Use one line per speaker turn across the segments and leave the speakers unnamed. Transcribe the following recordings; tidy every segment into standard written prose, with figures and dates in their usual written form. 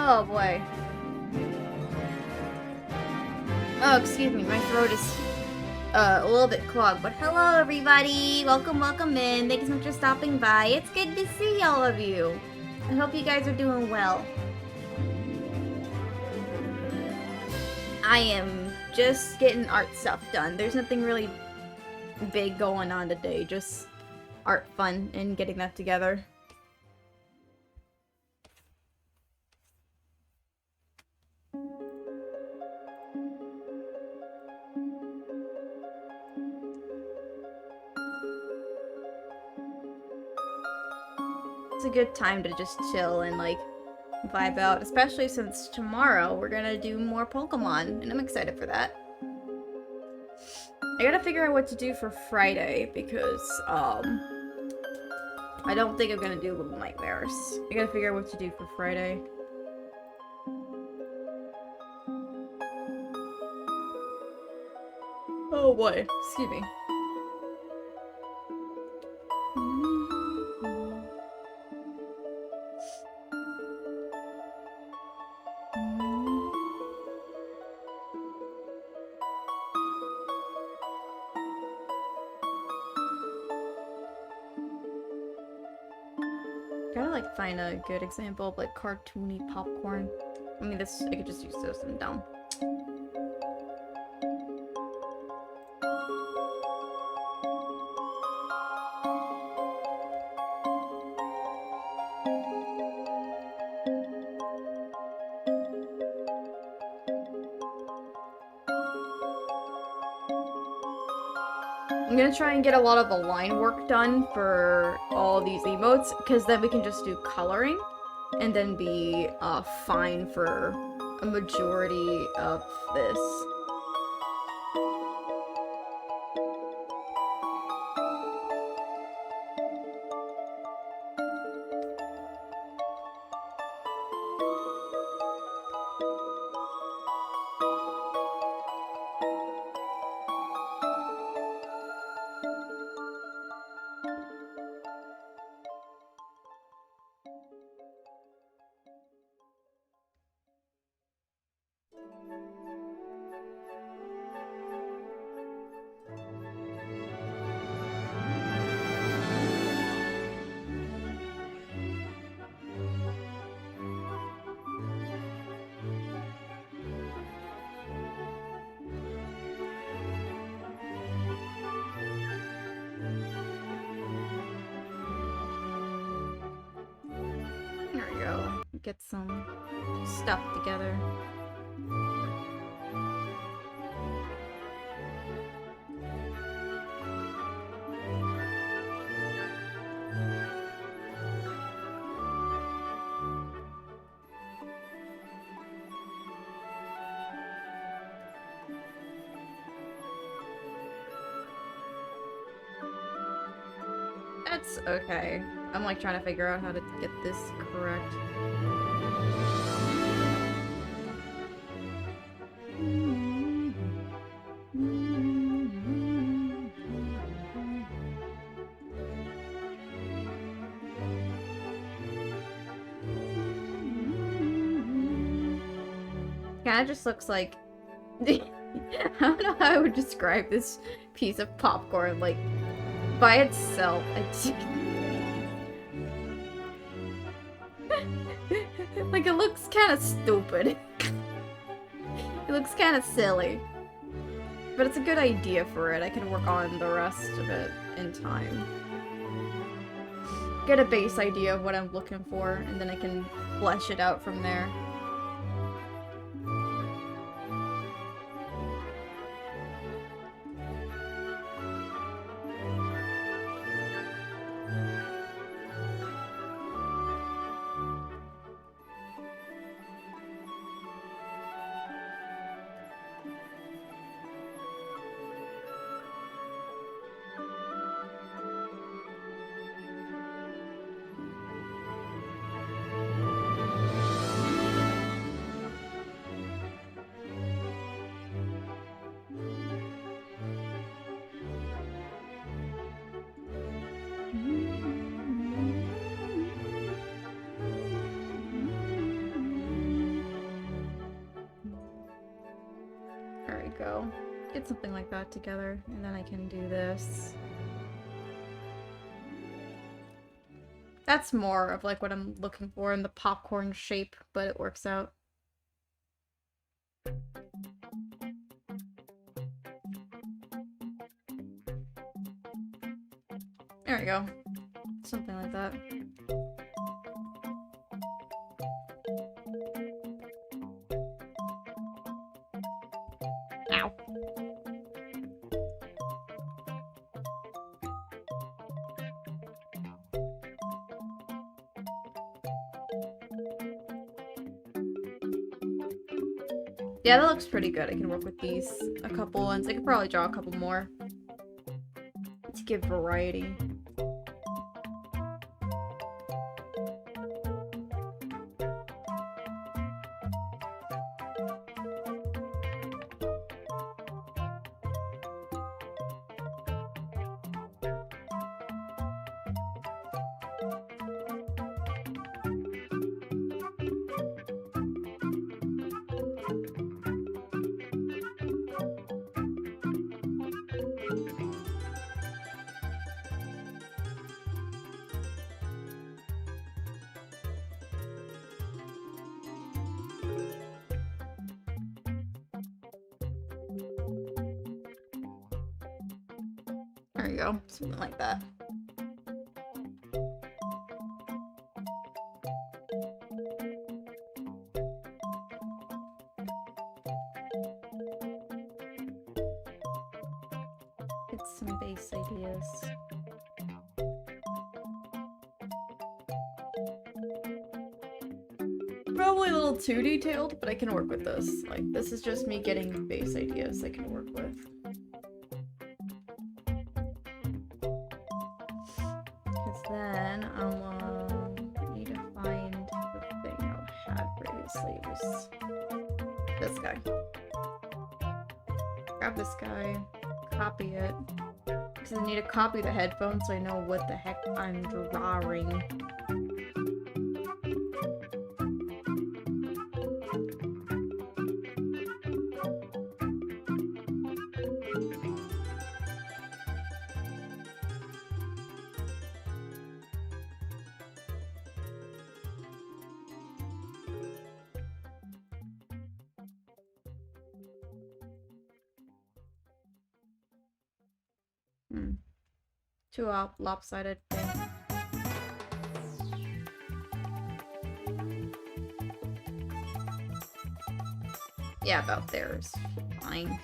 Oh boy. Oh, excuse me, my throat is a little bit clogged, but hello everybody! Welcome in. Thanks so much for stopping by. It's good to see all of you. I hope you guys are doing well. I am just getting art stuff done. There's nothing really big going on today, just art fun and getting that together. It's a good time to just chill and like vibe out, especially since tomorrow we're gonna do more Pokemon, and I'm excited for that. I gotta figure out what to do for Friday because I don't think I'm gonna do Little Nightmares. I gotta figure out what to do for Friday. Oh boy, excuse me. Gotta like find a good example of like cartoony popcorn. I mean, this I could just use this and down. I'm gonna try and get a lot of the line work done for all these emotes, because then we can just do coloring and then be fine for a majority of this. There we go. Get some stuff together. That's okay. I'm like trying to figure out how to get this correct. Kinda just looks like I don't know how I would describe this piece of popcorn, like by itself. Like it looks kind of stupid. It looks kind of silly. But it's a good idea for it. I can work on the rest of it in time. Get a base idea of what I'm looking for, and then I can flesh it out from there. put something like that together, and then I can do this. That's more of like what I'm looking for in the popcorn shape, but it works out. There we go. Something like that. Ow. Yeah, that looks pretty good. I can work with these a couple ones. I could probably draw a couple more to give variety. There you go. Something like that. Get some base ideas. Probably a little too detailed, but I can work with this. Like, this is just me getting base ideas I can work with. Because then I'll need to find the thing I had previously. It was this guy. Grab this guy, copy it. Because I need to copy the headphones so I know what the heck I'm drawing. Too lopsided thing. Yeah, about there is fine.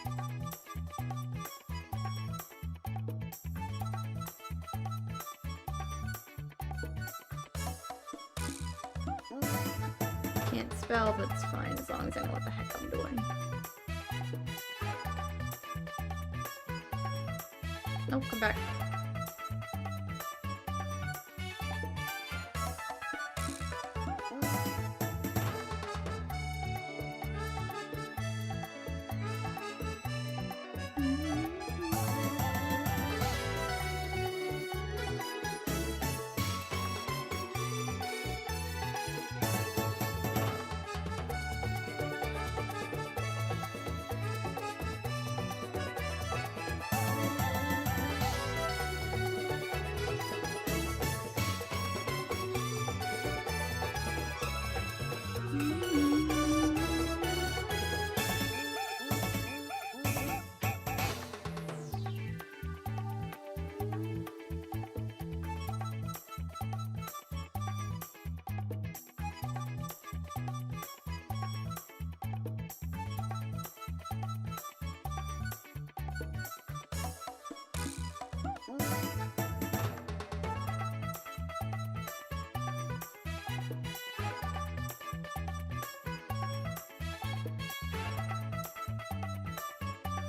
Can't spell, but it's fine as long as I know what the heck I'm doing. Nope, come back.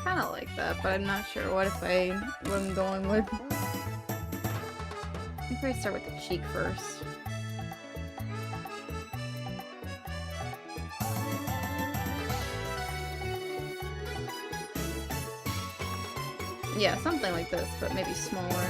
Kinda like that, but I'm not sure what I'm going with. I think I start with the cheek first. Yeah, something like this, but maybe smaller.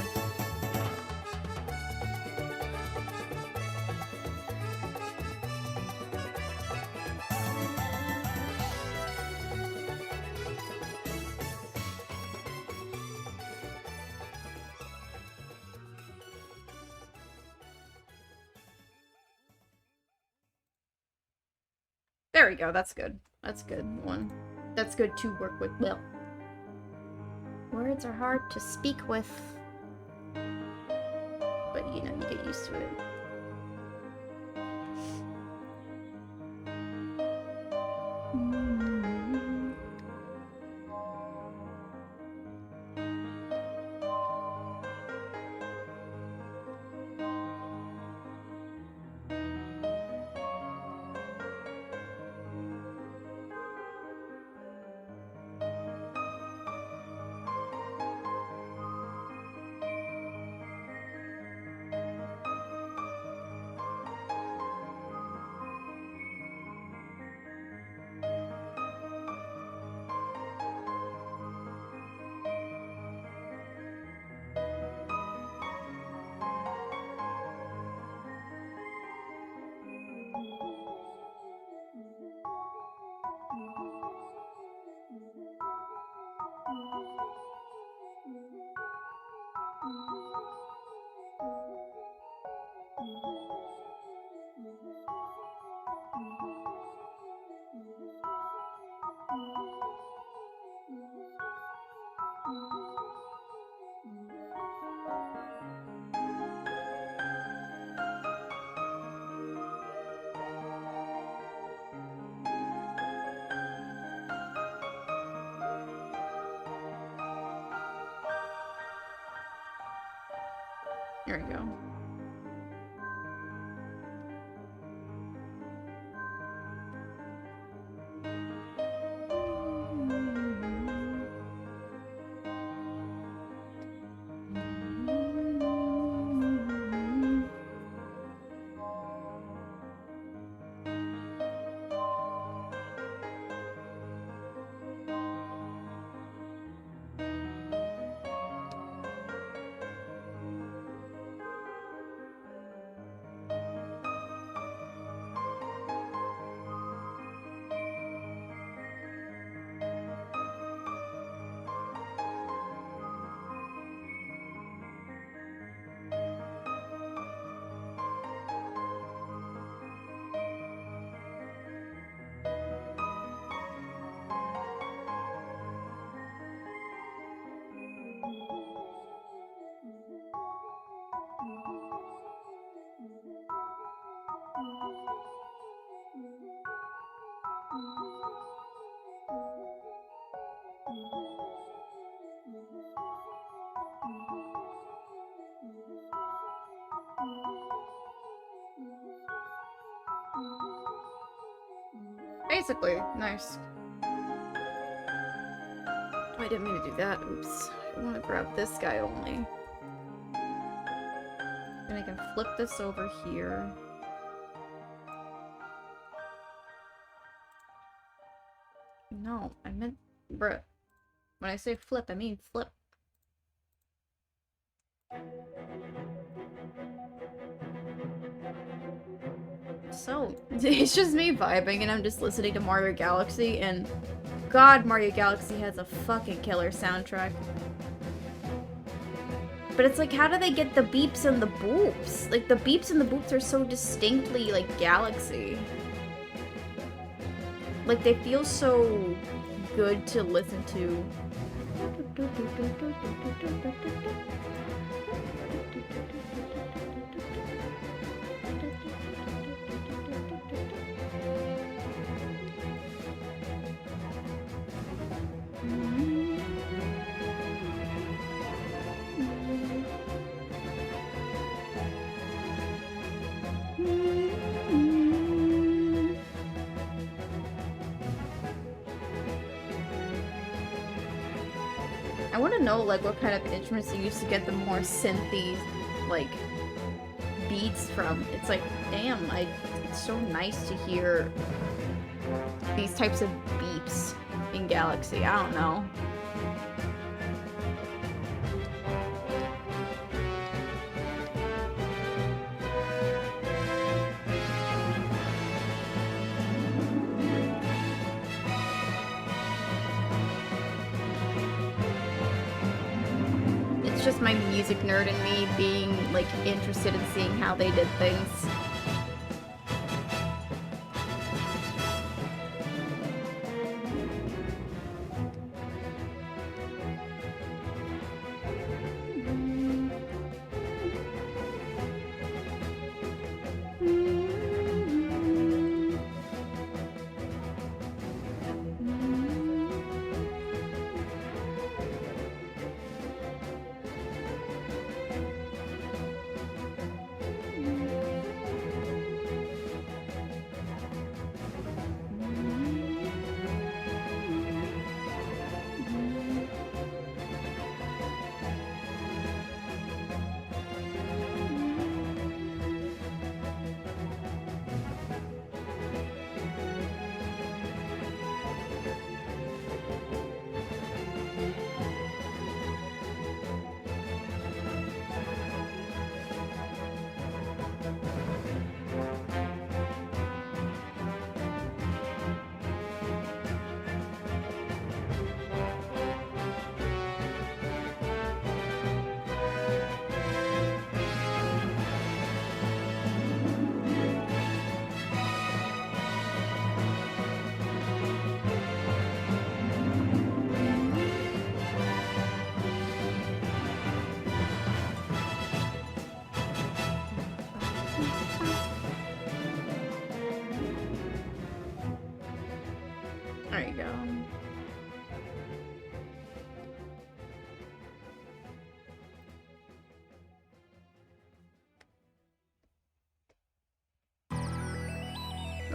There we go, that's good. That's good one. That's good to work with. Well, words are hard to speak with. But, you know, you get used to it. There we go. Basically, nice. Oh, I didn't mean to do that. Oops. I want to grab this guy only. And I can flip this over here. No, I meant... Bruh. When I say flip, I mean flip. So, it's just me vibing and I'm just listening to Mario Galaxy and God, Mario Galaxy has a fucking killer soundtrack. But it's like, how do they get the beeps and the boops? Like, the beeps and the boops are so distinctly, like, Galaxy. Like, they feel so good to listen to. I want to know, like, what kind of instruments you used to get the more synthy, like, beats from. It's like, damn, it's so nice to hear these types of beeps in Galaxy. I don't know. Just my music nerd and me being, like, interested in seeing how they did things.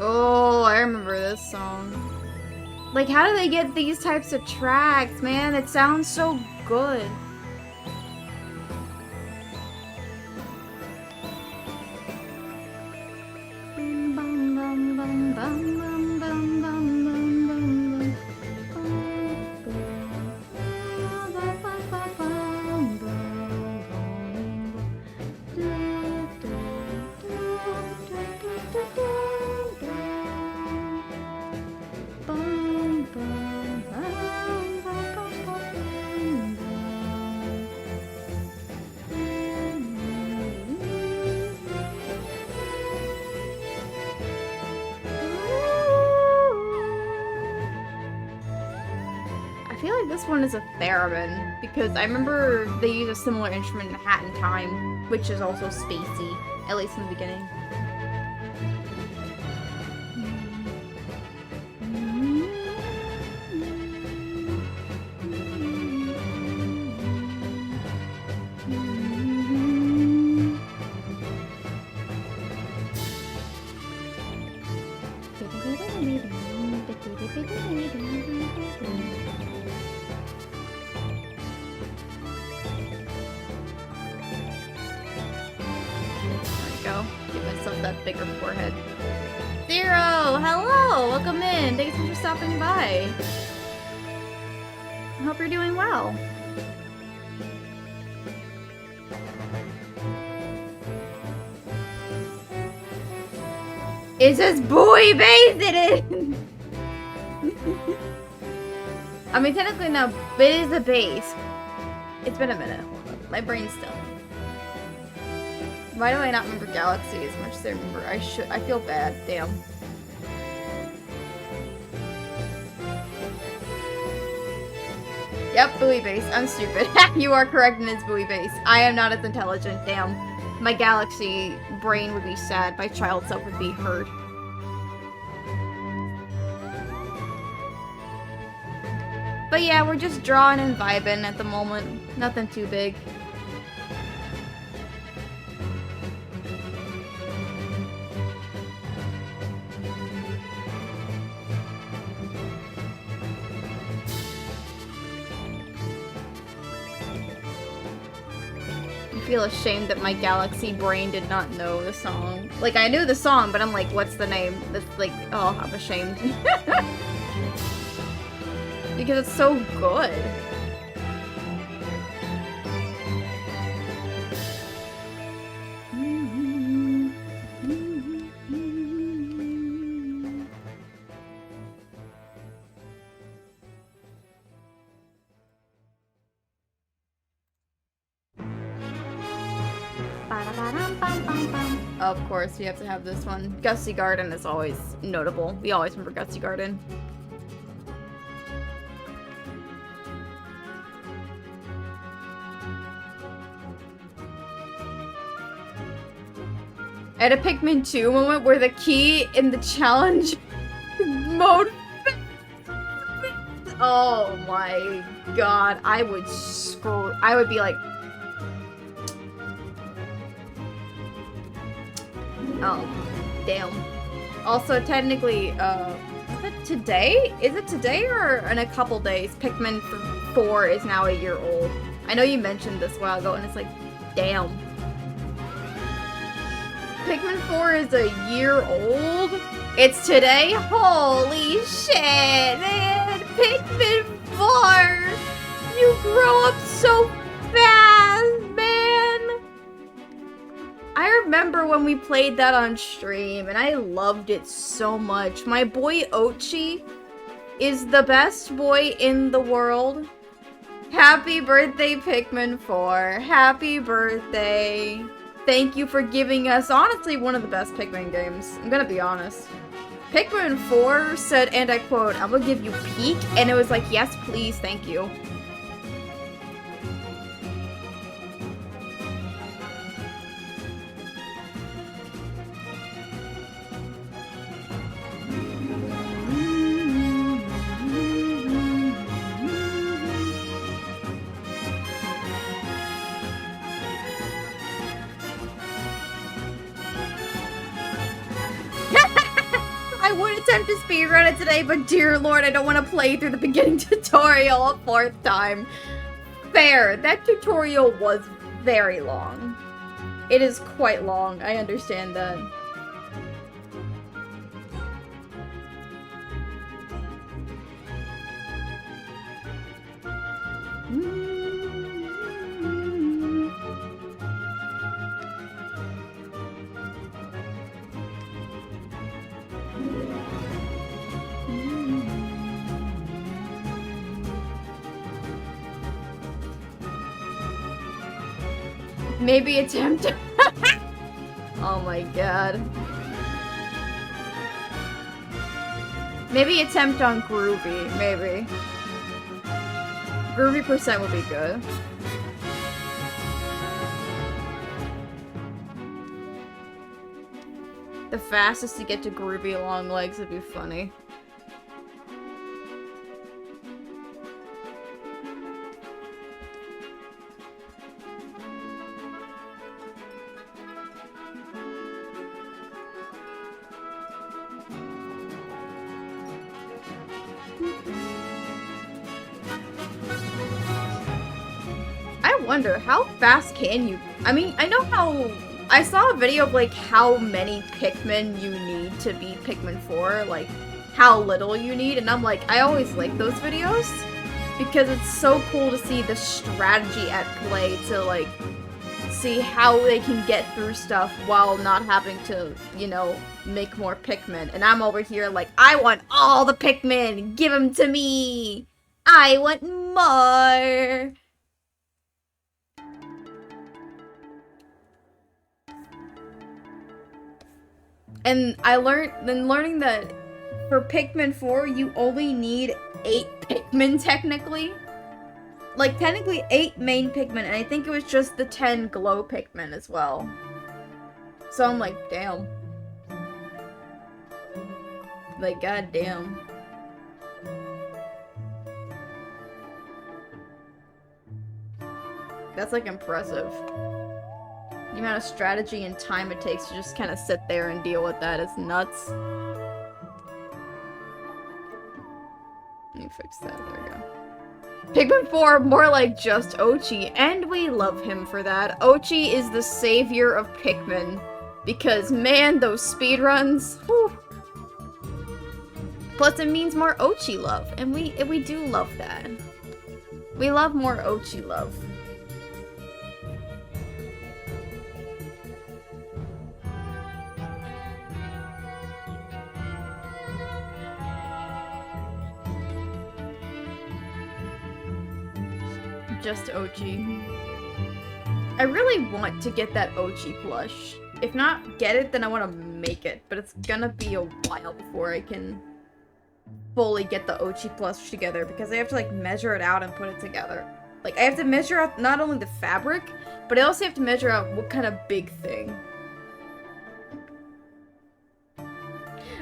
Oh, I remember this song. Like, how do they get these types of tracks, man? It sounds so good. I feel like this one is a theremin, because I remember they use a similar instrument in Hat in Time, which is also spacey, at least in the beginning. Give myself that bigger forehead. Zero! Hello! Welcome in! Thanks for stopping by. I hope you're doing well. It says boy base in it! I mean, technically no, but it is a base. It's been a minute. My brain's still. Why do I not remember Galaxy as much as I remember? I feel bad. Damn. Yep, buoy base. I'm stupid. You are correct, and it's buoy base. I am not as intelligent. Damn. My Galaxy brain would be sad. My child self would be hurt. But yeah, we're just drawing and vibing at the moment. Nothing too big. I feel ashamed that my Galaxy brain did not know the song. Like, I knew the song, but I'm like, what's the name? That's like, oh, I'm ashamed. Because it's so good. Of course, we have to have this one. Gusty Garden is always notable. We always remember Gusty Garden. I had a Pikmin 2 moment where the key in the challenge mode. Oh my god, I would I would be like, oh, damn. Also, technically, is it today? Is it today or in a couple days? Pikmin 4 is now a year old. I know you mentioned this a while ago, and it's like, damn. Pikmin 4 is a year old? It's today? Holy shit, man! Pikmin 4! You grow up so fast, man! I remember when we played that on stream, and I loved it so much. My boy Ochi is the best boy in the world. Happy birthday, Pikmin 4. Happy birthday. Thank you for giving us, honestly, one of the best Pikmin games. I'm gonna be honest. Pikmin 4 said, and I quote, "I'm gonna give you Peak," and it was like, yes, please, thank you. attempt to speedrun it today, but dear lord, I don't want to play through the beginning tutorial a 4th time. Fair. That tutorial was very long. It is quite long, I understand that. Maybe attempt. Oh my god. Maybe attempt on Groovy, maybe. Groovy percent would be good. The fastest to get to Groovy long legs would be funny. I wonder, how fast can you... I mean, I know how... I saw a video of, like, how many Pikmin you need to beat Pikmin 4, like, how little you need, and I'm like, I always like those videos, because it's so cool to see the strategy at play to, like, see how they can get through stuff while not having to, you know, make more Pikmin. And I'm over here like, I want all the Pikmin! Give them to me! I want more! And learning that for Pikmin 4, you only need 8 Pikmin, technically. Like, technically 8 main Pikmin, and I think it was just the 10 glow Pikmin as well. So I'm like, damn. Like, goddamn. That's, like, impressive. The amount of strategy and time it takes to just kind of sit there and deal with that is nuts. Let me fix that. There we go. Pikmin 4, more like just Ochi, and we love him for that. Ochi is the savior of Pikmin, because man, those speedruns, whew. Plus it means more Ochi love, and we do love that. We love more Ochi love. Just Ochi. I really want to get that Ochi plush. If not get it, then I want to make it, but it's gonna be a while before I can fully get the Ochi plush together, because I have to, like, measure it out and put it together. Like, I have to measure out not only the fabric, but I also have to measure out what kind of big thing.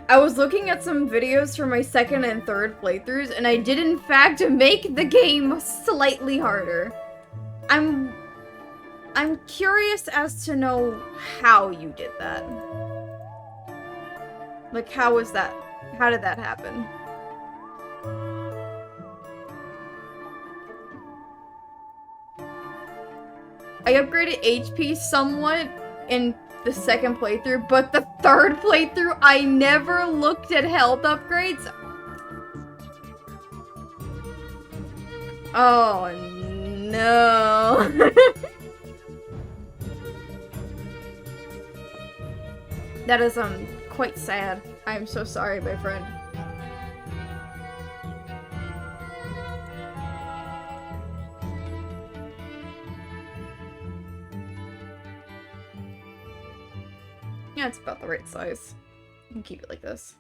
I was looking at some videos for my 2nd and 3rd playthroughs, and I did in fact make the game slightly harder. I'm curious as to know how you did that. Like, how was that? How did that happen? I upgraded HP somewhat in the 2nd playthrough, but the 3rd playthrough, I never looked at health upgrades. Oh, no. That is, quite sad. I am so sorry, my friend. Yeah, it's about the right size. You can keep it like this.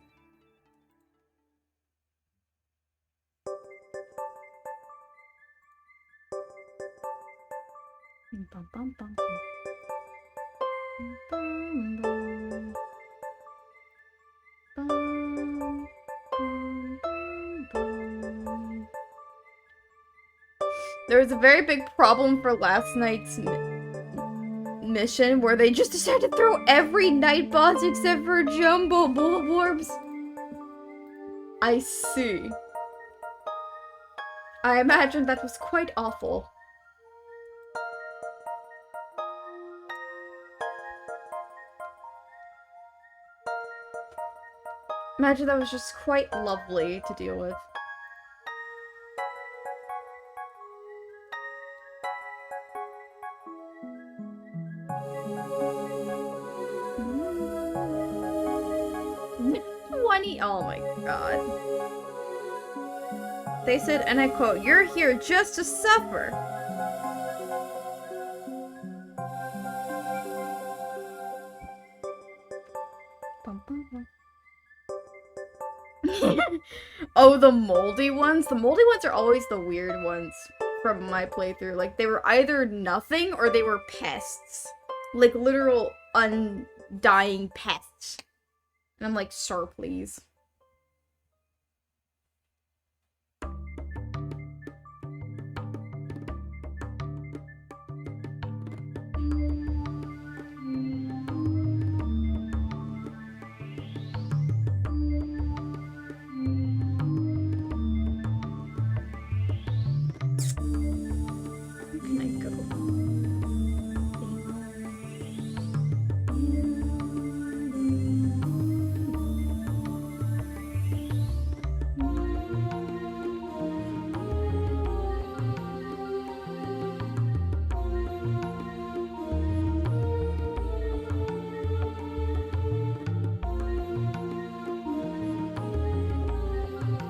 Bum, bum, bum, bum. Bum, bum. Bum, bum, bum, bum. There was a very big problem for last night's mission where they just decided to throw every night boss except for Jumbo Bulborbs. I see. I imagine that was quite awful. Imagine that was just quite lovely to deal with. Oh my god. They said, and I quote, "You're here just to suffer." Oh, the moldy ones? The moldy ones are always the weird ones from my playthrough. Like, they were either nothing or they were pests. Like, literal undying pests. And I'm like, sir, please.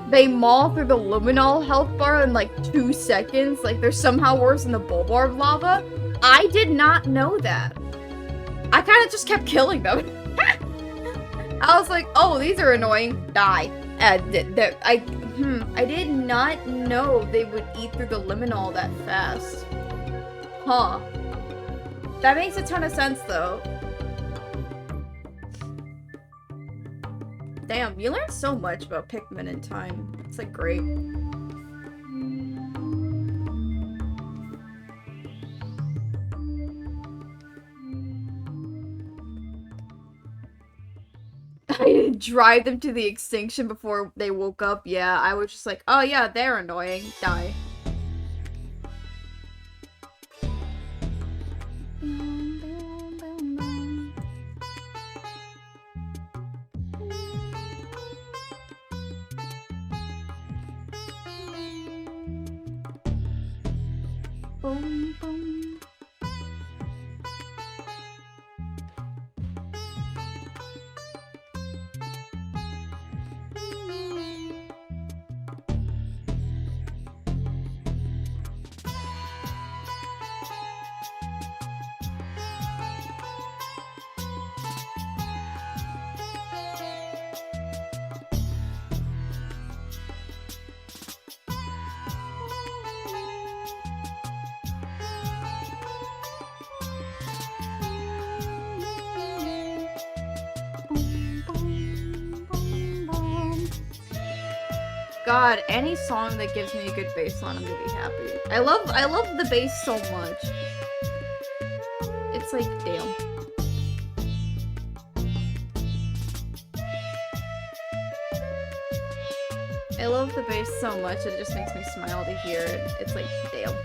They maul through the luminol health bar in like 2 seconds. Like, they're somehow worse than the bulbarb lava. I did not know that. I kind of just kept killing them. I was like, oh, these are annoying. Die. I did not know they would eat through the luminol that fast. Huh. That makes a ton of sense, though. Damn, you learn so much about Pikmin in time. It's like great. I didn't drive them to the extinction before they woke up. Yeah, I was just like, oh yeah, they're annoying. Die. Boom, boom. God, any song that gives me a good bass line, I'm gonna be happy. I love the bass so much. It's like, damn. I love the bass so much that it just makes me smile to hear it. It's like, damn.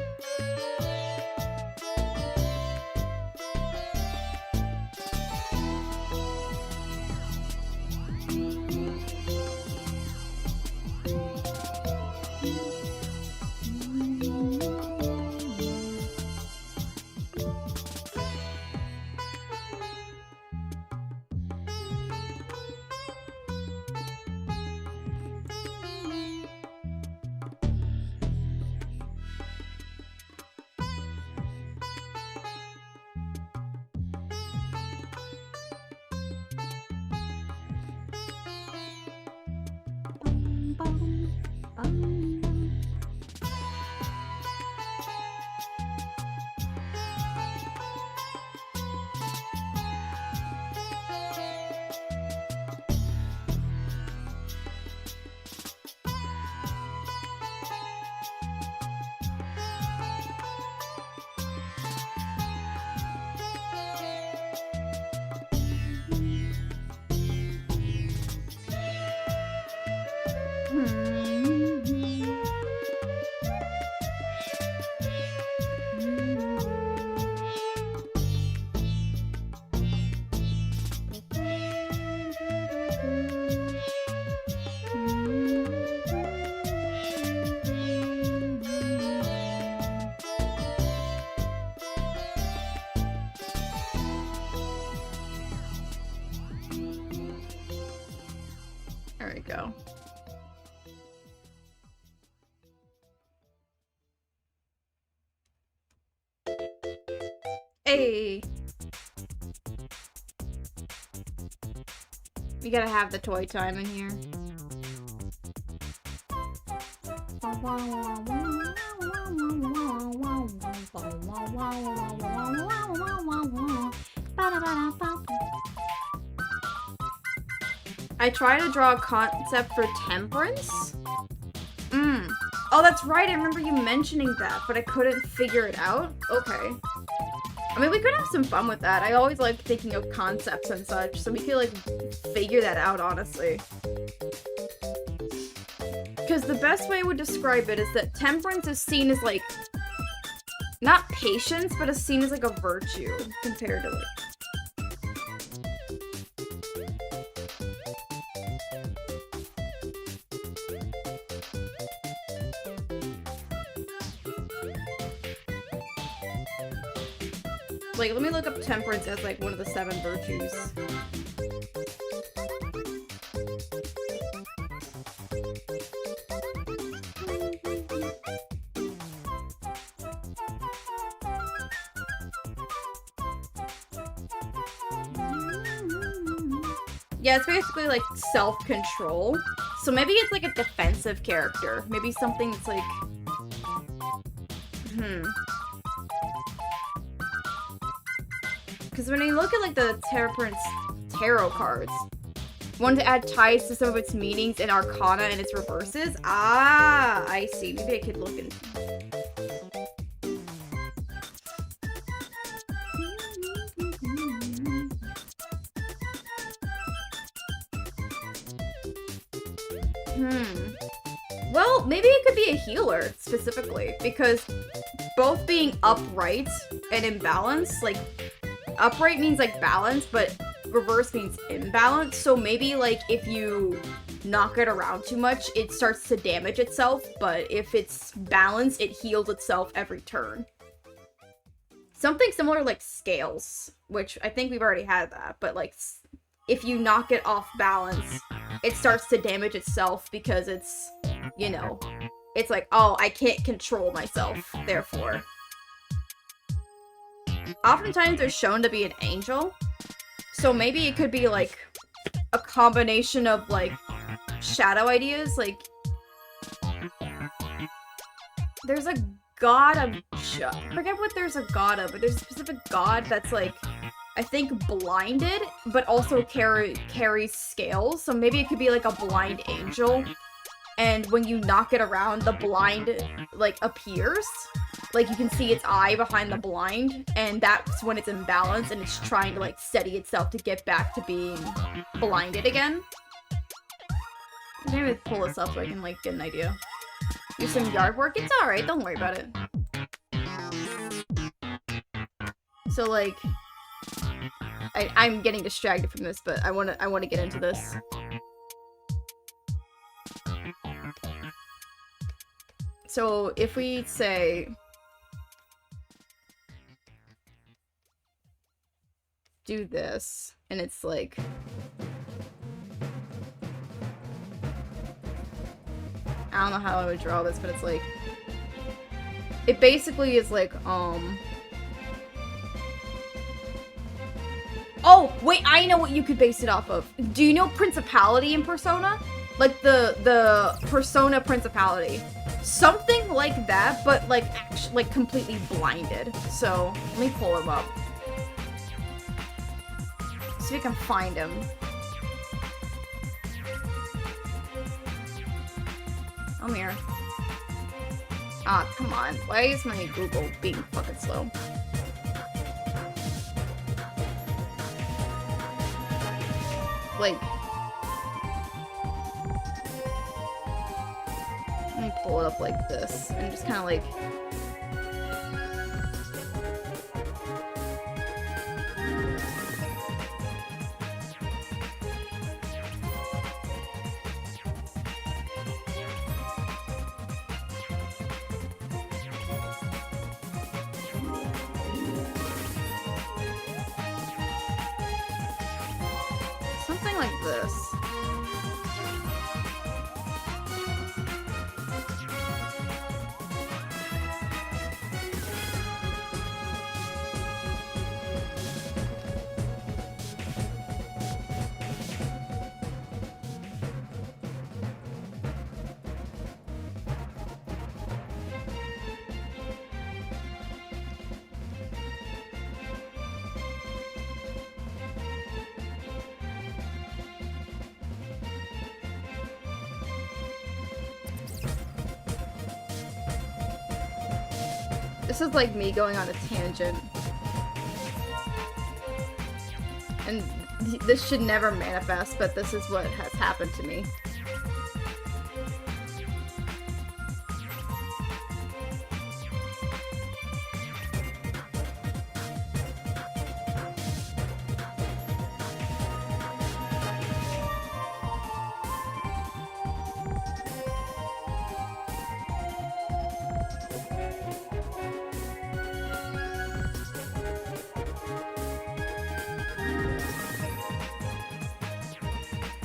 There we go. Hey! You gotta have the toy time in here. I try to draw a concept for temperance. Oh, that's right. I remember you mentioning that, but I couldn't figure it out. Okay. I mean, we could have some fun with that. I always like thinking of concepts and such, so we could, like, figure that out, honestly. Because the best way I would describe it is that temperance is seen as, like, not patience, but is seen as, like, a virtue, compared to, like... Like, let me look up temperance as, like, one of the 7 virtues. Yeah, it's basically, like, self-control. So maybe it's, like, a defensive character. Maybe something that's, like... Because when you look at, like, the temperance tarot cards, one to add ties to some of its meanings in arcana and its reverses. Ah, I see. Maybe I could look into... Well, maybe it could be a healer, specifically, because both being upright and imbalanced, like, upright means, like, balance, but reverse means imbalance, so maybe, like, if you knock it around too much, it starts to damage itself, but if it's balanced, it heals itself every turn. Something similar like scales, which I think we've already had that, but, like, if you knock it off balance, it starts to damage itself because it's, you know, it's like, oh, I can't control myself, therefore. Oftentimes they're shown to be an angel, so maybe it could be, like, a combination of, like, shadow ideas, like... There's a god of... I forget what there's a god of, but there's a specific god that's, like, I think blinded, but also carries scales, so maybe it could be, like, a blind angel, and when you knock it around, the blind, like, appears. Like, you can see its eye behind the blind, and that's when it's imbalanced, and it's trying to, like, steady itself to get back to being blinded again. Maybe pull this up so I can, like, get an idea. Do some yard work? It's alright, don't worry about it. So, like... I'm getting distracted from this, but I wanna get into this. So, if we say... do this, and it's like... I don't know how I would draw this, but it's like... It basically is like, Oh, wait, I know what you could base it off of. Do you know Principality in Persona? Like, the Persona Principality. Something like that, but, like, actually, like, completely blinded. So, let me pull him up. See if I can find him. I'm here. Ah, come on. Why is my Google being fucking slow? Like... pull it up like this and just kind of like... something like this. This is like me going on a tangent. And this should never manifest, but this is what has happened to me.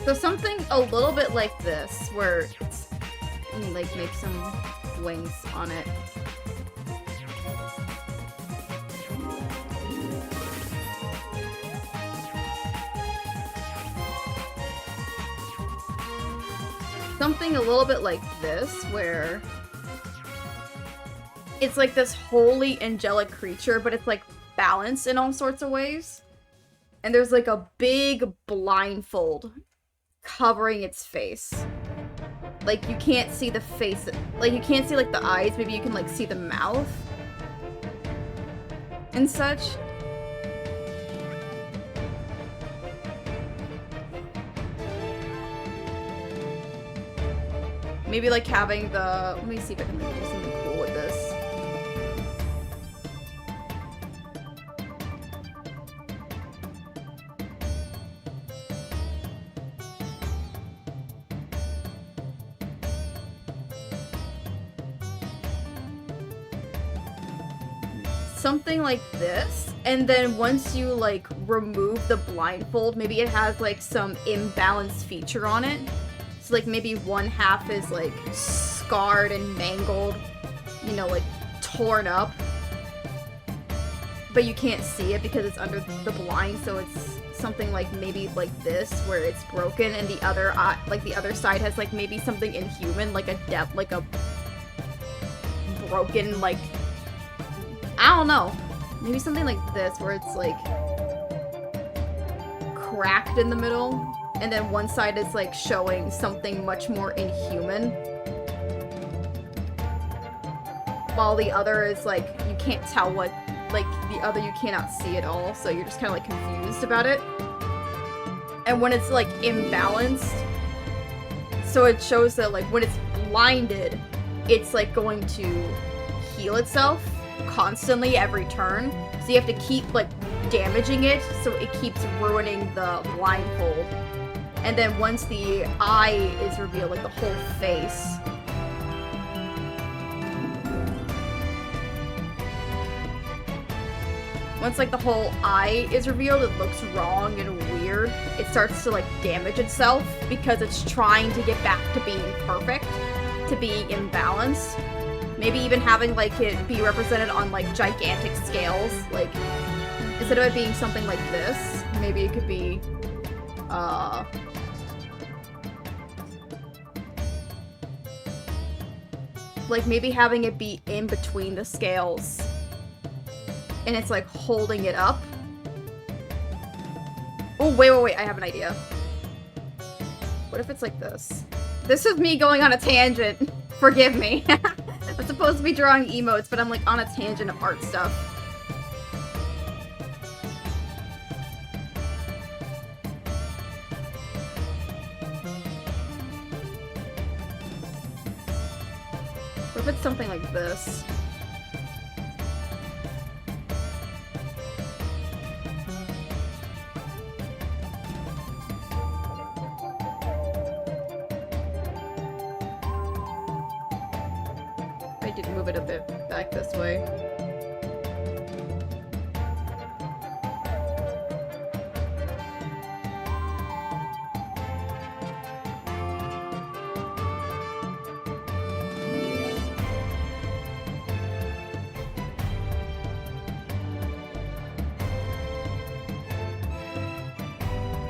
So something a little bit like this, where it's, like, make some wings on it. Something a little bit like this, where it's like this holy angelic creature, but it's like balanced in all sorts of ways. And there's like a big blindfold covering its face. Like, you can't see the face. Like, you can't see, like, the eyes. Maybe you can, like, see the mouth. And such. Maybe, like, having the... Let me see if I can do something cool with this. Something like this, and then once you like remove the blindfold, maybe it has like some imbalanced feature on it. So like maybe one half is like scarred and mangled, you know, like torn up, but you can't see it because it's under the blind. So it's something like maybe like this, where it's broken, and the other like the other side has like maybe something inhuman, like a like a broken, like, I don't know. Maybe something like this, where it's, like, cracked in the middle, and then one side is, like, showing something much more inhuman. While the other is, like, you can't tell what, like, the other you cannot see at all, so you're just kind of, like, confused about it. And when it's, like, imbalanced, so it shows that, like, when it's blinded, it's, like, going to heal itself constantly every turn, so you have to keep like damaging it so it keeps ruining the blindfold. And then once the eye is revealed, like the whole face, once like the whole eye is revealed, it looks wrong and weird. It starts to like damage itself because it's trying to get back to being perfect, to being imbalanced. Maybe even having, like, it be represented on, like, gigantic scales. Like, instead of it being something like this, maybe it could be, like, maybe having it be in between the scales. And it's, like, holding it up. Oh, wait, I have an idea. What if it's like this? This is me going on a tangent. Forgive me. I'm supposed to be drawing emotes, but I'm like on a tangent of art stuff. What if it's something like this? I did move it a bit back this way.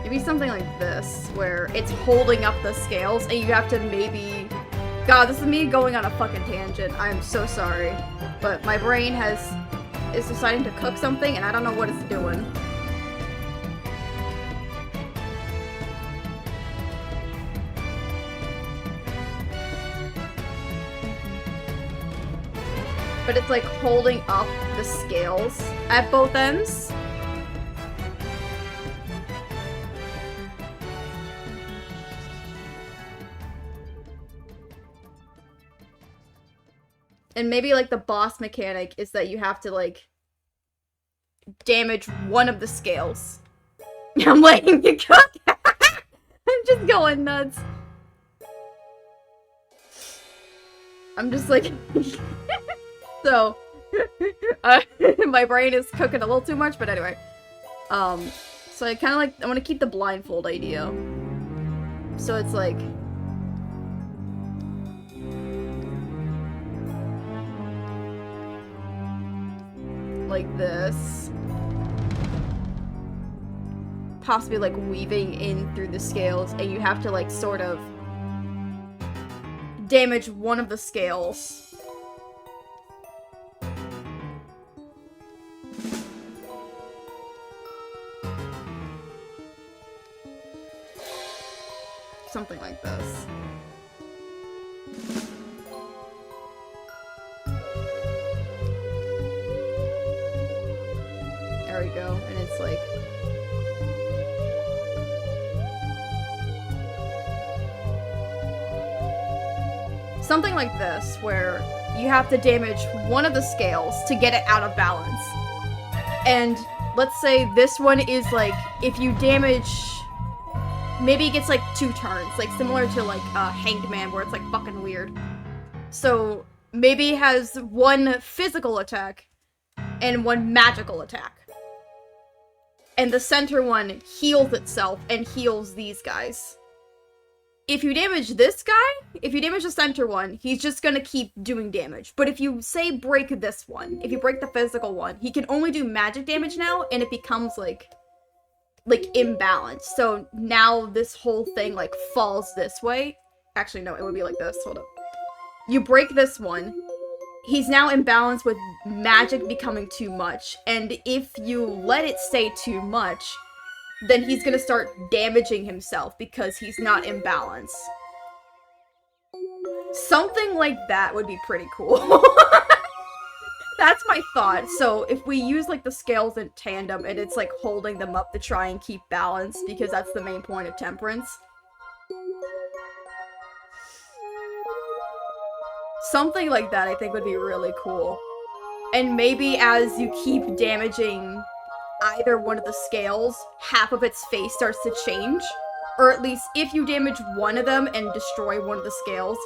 Maybe something like this, where it's holding up the scales, and you have to maybe... God, this is me going on a fucking tangent. I'm so sorry. But my brain is deciding to cook something, and I don't know what it's doing. But it's like holding up the scales at both ends. And maybe, like, the boss mechanic is that you have to, like, damage one of the scales. I'm letting you cook! I'm just going nuts. I'm just like... So... my brain is cooking a little too much, but anyway. So I kind of like... I want to keep the blindfold idea. So it's like... like this. Possibly like weaving in through the scales, and you have to like sort of damage one of the scales. Something like this. There we go, and it's like... something like this, where you have to damage one of the scales to get it out of balance. And let's say this one is like, if you damage... maybe it gets like 2 turns, like similar to like Hanged Man, where it's like fucking weird. So maybe it has 1 physical attack and 1 magical attack. And the center one heals itself and heals these guys. If you damage this guy, if you damage the center one, he's just gonna keep doing damage. But if you, say, break this one, if you break the physical one, he can only do magic damage now, and it becomes, like imbalanced. So now this whole thing, like, falls this way. Actually, no, it would be like this. Hold up. You break this one. He's now imbalanced with magic becoming too much, and if you let it stay too much, then he's gonna start damaging himself because he's not in balance. Something like that would be pretty cool. That's my thought. So if we use like the scales in tandem and it's like holding them up to try and keep balance, because that's the main point of temperance. Something like that I think would be really cool. And maybe as you keep damaging either one of the scales, half of its face starts to change. Or at least if you damage one of them and destroy one of the scales,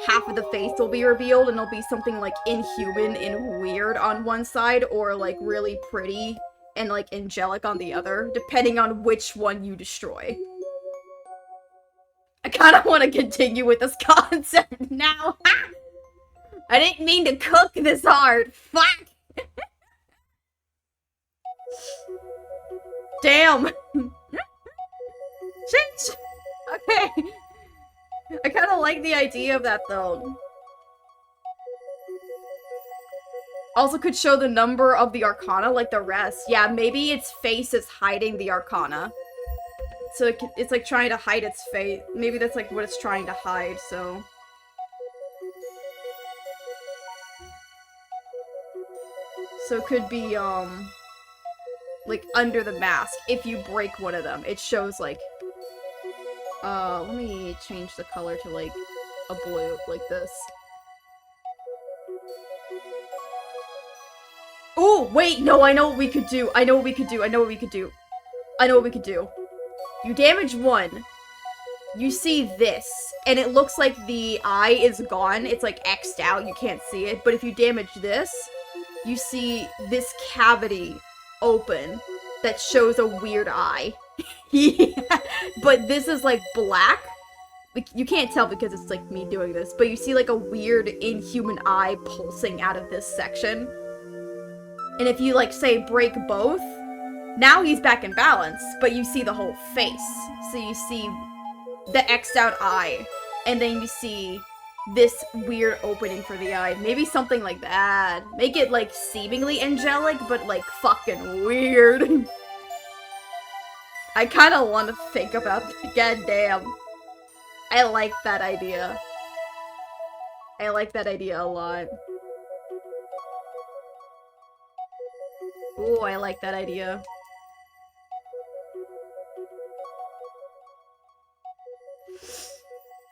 half of the face will be revealed, and it'll be something like inhuman and weird on one side, or like really pretty and like angelic on the other, depending on which one you destroy. I kind of want to continue with this concept now. I didn't mean to cook this hard. Fuck! Damn! Shit! Okay. I kind of like the idea of that, though. Also could show the number of the Arcana like the rest. Yeah, maybe its face is hiding the Arcana. So it's like trying to hide its face. Maybe that's like what it's trying to hide, so... So it could be, like, under the mask. If you break one of them, it shows, like... let me change the color to, like, a blue, like this. Oh, wait, no, I know what we could do. I know what we could do. I know what we could do. I know what we could do. You damage one. You see this, and it looks like the eye is gone. It's like X'd out. You can't see it. But if you damage this, you see this cavity open that shows a weird eye. Yeah. But this is like black. Like, you can't tell because it's like me doing this, but you see like a weird inhuman eye pulsing out of this section. And if you like say break both, now he's back in balance, but you see the whole face. So you see the X'd out eye, and then you see this weird opening for the eye. Maybe something like that. Make it like seemingly angelic, but like fucking weird. I kind of want to think about that. Goddamn. I like that idea. I like that idea a lot. Ooh, I like that idea.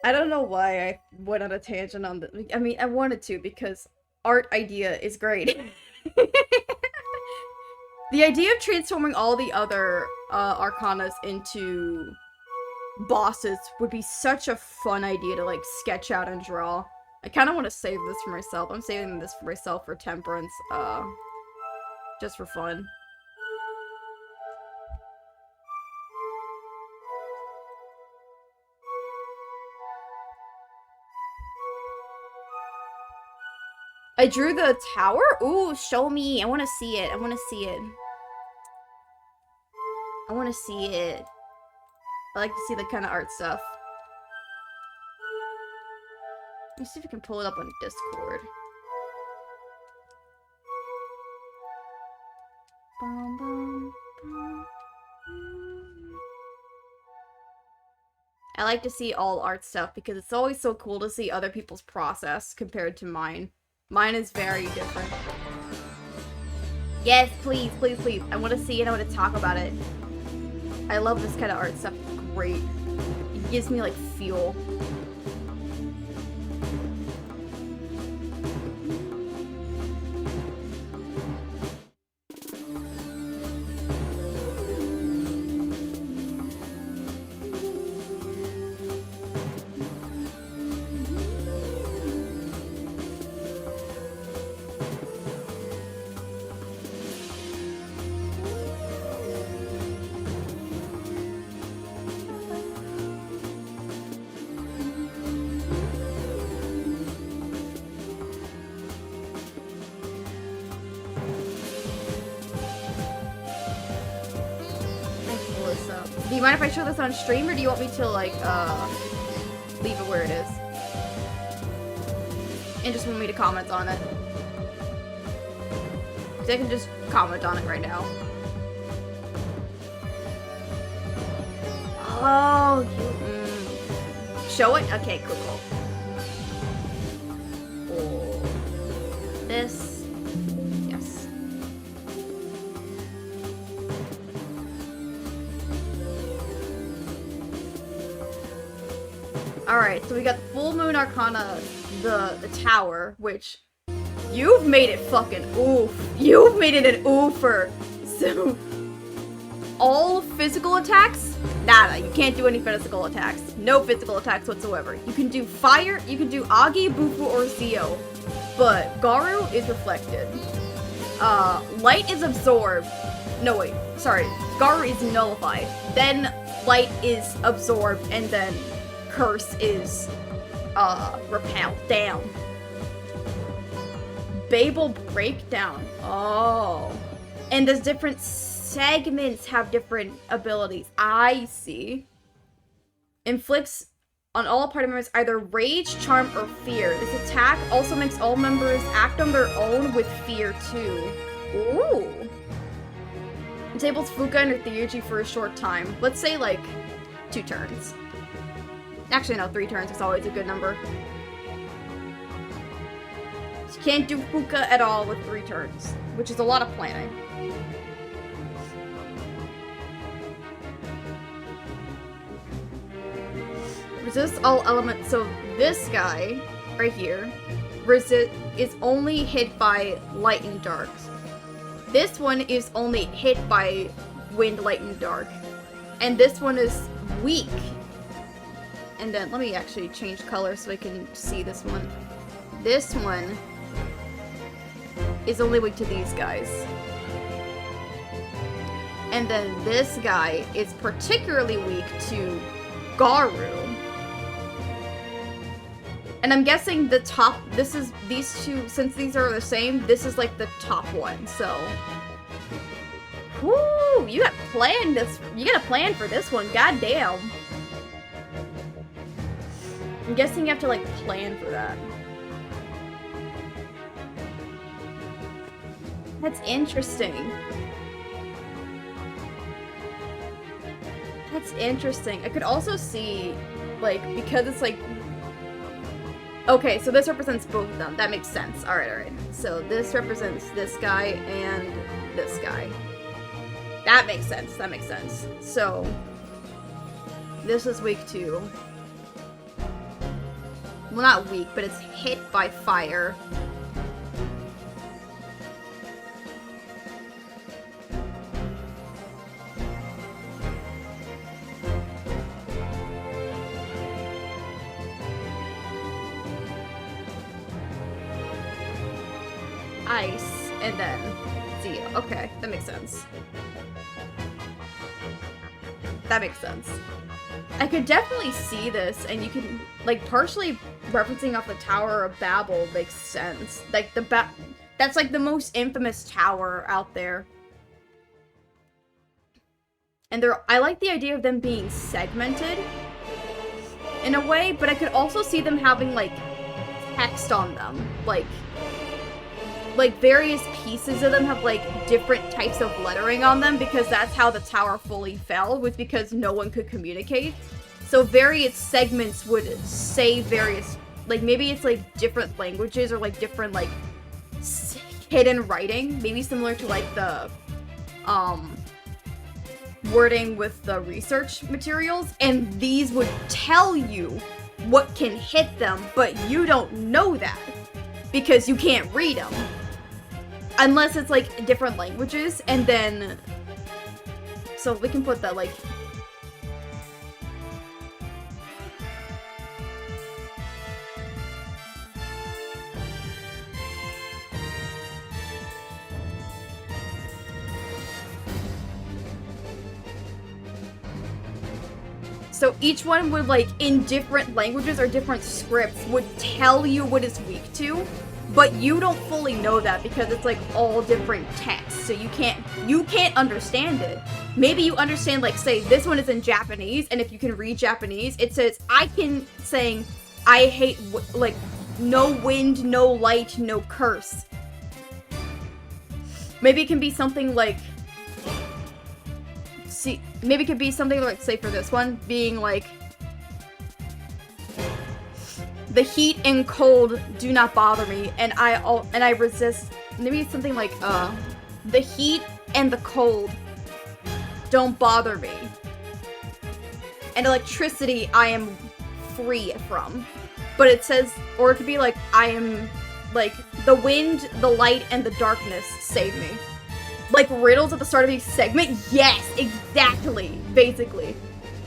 I don't know why I went on a tangent on this. I mean, I wanted to because art idea is great. The idea of transforming all the other arcanas into bosses would be such a fun idea to like sketch out and draw. I kind of want to save this for myself. I'm saving this for myself for Temperance, just for fun. I drew the tower? Ooh, show me. I want to see it. I want to see it. I want to see it. I like to see the kind of art stuff. Let me see if we can pull it up on Discord. Bum, bum, bum. I like to see all art stuff because it's always so cool to see other people's process compared to mine. Mine is very different. Yes, please, please, please. I want to see it. I want to talk about it. I love this kind of art stuff. Great. It gives me, like, fuel. Do you mind if I show this on stream, or do you want me to, like, leave it where it is? And just want me to comment on it? Because I can just comment on it right now. Oh, you... Show it? Okay, cool, cool. Oh. This... Alright, so we got the Full Moon Arcana, the tower, which you've made it fucking oof. You've made it an oofer. So, all physical attacks? Nada, you can't do any physical attacks. No physical attacks whatsoever. You can do fire, you can do Agi, Bufu, or Zio, but Garu is reflected. Light is absorbed. No, wait, sorry. Garu is nullified. Then light is absorbed, and then curse is repelled down. Babel breakdown. Oh. And there's different segments have different abilities. I see. Inflicts on all party members either rage, charm, or fear. This attack also makes all members act on their own with fear too. Ooh. Disables Fuka and her Theurgy for a short time. Let's say like 2 turns. Actually, no, 3 turns is always a good number. You can't do Fuka at all with 3 turns, which is a lot of planning. Resist all elements, so this guy, right here, is only hit by light and dark. this one is only hit by wind, light, and dark. And this one is weak. And then, let me actually change color so I can see this one. This one is only weak to these guys. And then this guy is particularly weak to Garu. And I'm guessing the top, these two, since these are the same, this is like the top one, so. Whoo, you got a plan for this one, goddamn. I'm guessing you have to like plan for that. That's interesting. That's interesting. I could also see, like, because it's like... Okay, so this represents both of them. That makes sense. Alright. So this represents this guy and this guy. That makes sense. So, this is weak too. Well, not weak, but it's hit by fire. Ice, and then steel. Okay, that makes sense. That makes sense. I could definitely see this, and you can, like, partially referencing off the Tower of Babel makes sense. Like, that's, like, the most infamous tower out there. And I like the idea of them being segmented in a way, but I could also see them having, like, text on them. Like, various pieces of them have, like, different types of lettering on them, because that's how the tower fully fell, was because no one could communicate. So various segments would say various, like, maybe it's, like, different languages, or, like, different, like, hidden writing. Maybe similar to, like, the, wording with the research materials, and these would tell you what can hit them, but you don't know that, because you can't read them. Unless it's, like, different languages, and then... So we can put that, like... So each one would, like, in different languages or different scripts, would tell you what it's weak to. But you don't fully know that because it's, like, all different texts, so you can't understand it. Maybe you understand, like, say, this one is in Japanese, and if you can read Japanese, it says, I hate, like, no wind, no light, no curse. Maybe it can be something like, maybe it could be something like, say, for this one, being, like, the heat and cold do not bother me, and I resist. Maybe it's something like, the heat and the cold don't bother me. And electricity I am free from. But it says, or it could be like, I am, like, the wind, the light, and the darkness save me. Like riddles at the start of each segment? Yes, exactly, basically.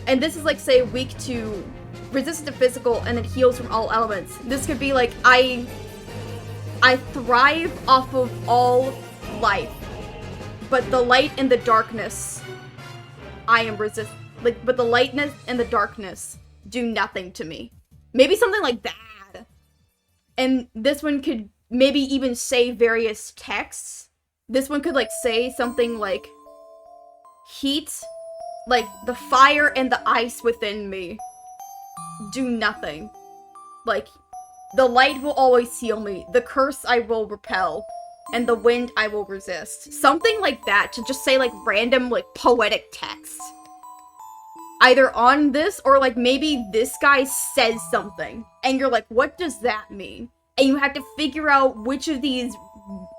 And this is like, say, weak to... resistant to physical, and it heals from all elements. This could be like, I thrive off of all life, but the light and the darkness, I am but the lightness and the darkness do nothing to me. Maybe something like that. And this one could maybe even say various texts. This one could, like, say something like, heat, like, the fire and the ice within me do nothing. Like, the light will always heal me, the curse I will repel, and the wind I will resist. Something like that, to just say, like, random, like, poetic text. Either on this, or, like, maybe this guy says something, and you're like, what does that mean? And you have to figure out which of these,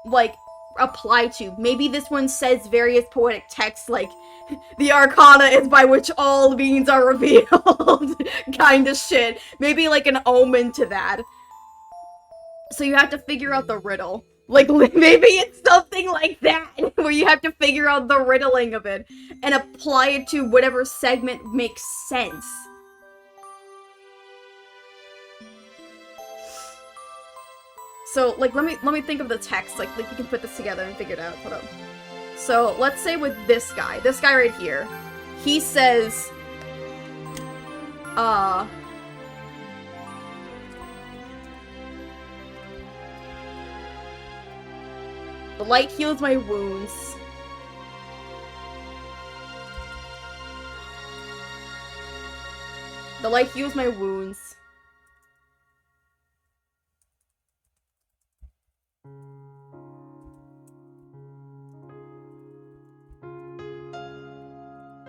like, apply to. Maybe this one says various poetic texts, like, the arcana is by which all beings are revealed, kind of shit. Maybe, like, an omen to that. So you have to figure out the riddle. Like, maybe it's something like that, where you have to figure out the riddling of it, and apply it to whatever segment makes sense. So, like, let me think of the text, like we can put this together and figure it out. Hold up. So, let's say with this guy right here, he says, the light heals my wounds. The light heals my wounds.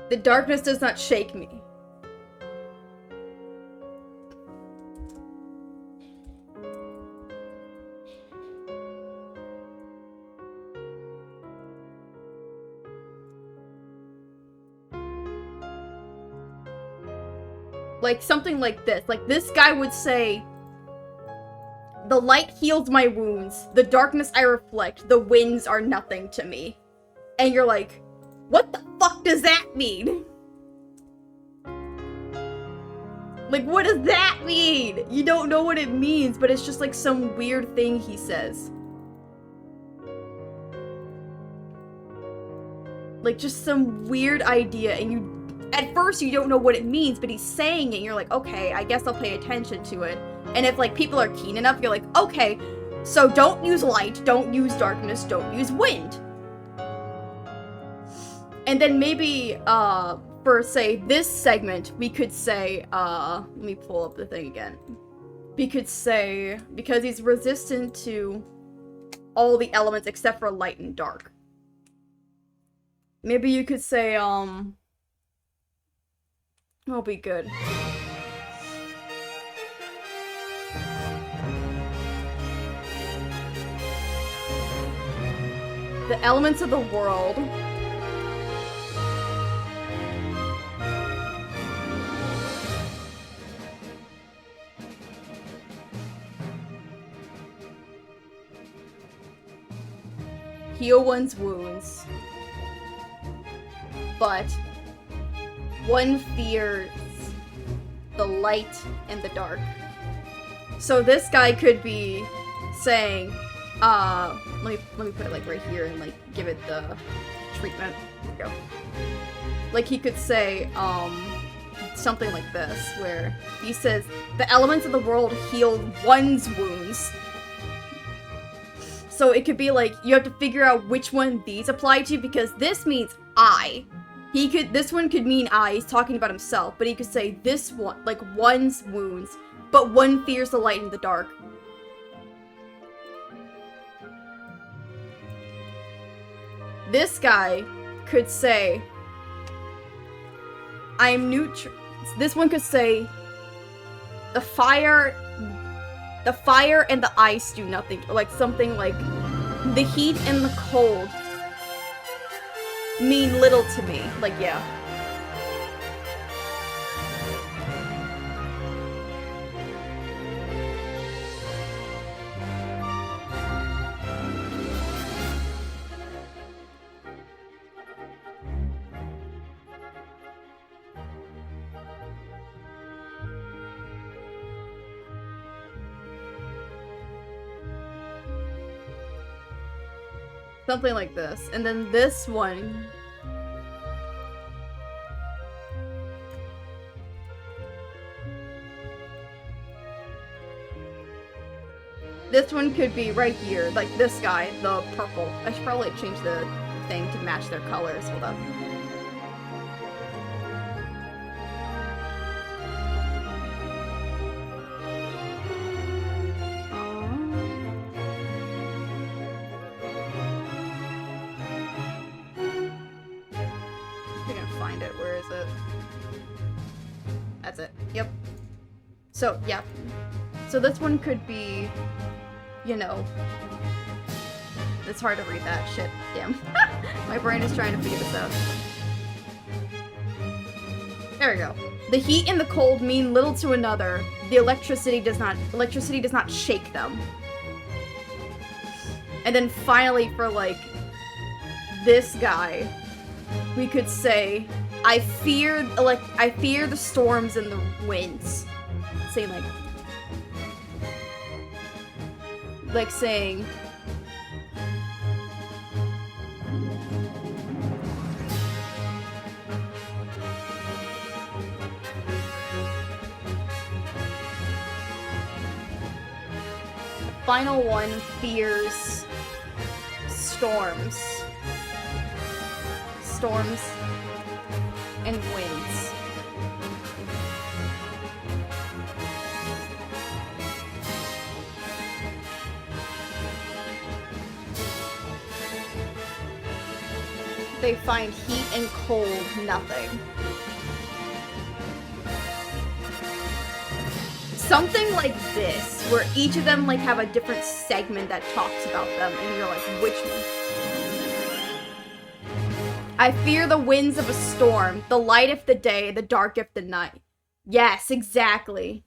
The darkness does not shake me. Like, something like this. Like, this guy would say, the light heals my wounds. The darkness I reflect. The winds are nothing to me. And you're like, what the fuck does that mean? Like, what does that mean? You don't know what it means, but it's just like some weird thing he says. Like, just some weird idea, and you... At first, you don't know what it means, but he's saying it, and you're like, okay, I guess I'll pay attention to it. And if, like, people are keen enough, you're like, okay, so don't use light, don't use darkness, don't use wind. And then maybe, for, say, this segment, we could say, let me pull up the thing again. We could say, because he's resistant to all the elements except for light and dark. Maybe you could say, it'll be good. The elements of the world. Heal one's wounds. But one fears the light and the dark. So this guy could be saying, let me put it like right here and like give it the treatment. There we go. Like he could say, something like this, where he says, the elements of the world heal one's wounds. So it could be like, you have to figure out which one these apply to, because this means I. This one could mean I, he's talking about himself, but he could say this one, like one's wounds, but one fears the light and the dark. This guy could say, I'm neutral. This one could say, the fire and the ice do nothing, or like something like, the heat and the cold mean little to me. Like, yeah. Something like this. And then this one. This one could be right here, like this guy, the purple. I should probably change the thing to match their colors. Hold up. Find it. Where is it? That's it. Yep. So, yeah. So this one could be, you know, it's hard to read that shit. Damn. My brain is trying to figure this out. There we go. The heat and the cold mean little to another. Electricity does not shake them. And then finally for, like, this guy, we could say, I fear the storms and the winds. Say, saying, final one fears storms. Storms and winds. They find heat and cold nothing. Something like this, where each of them, like, have a different segment that talks about them, and you're like, which one? I fear the winds of a storm, the light of the day, the dark of the night. Yes, exactly.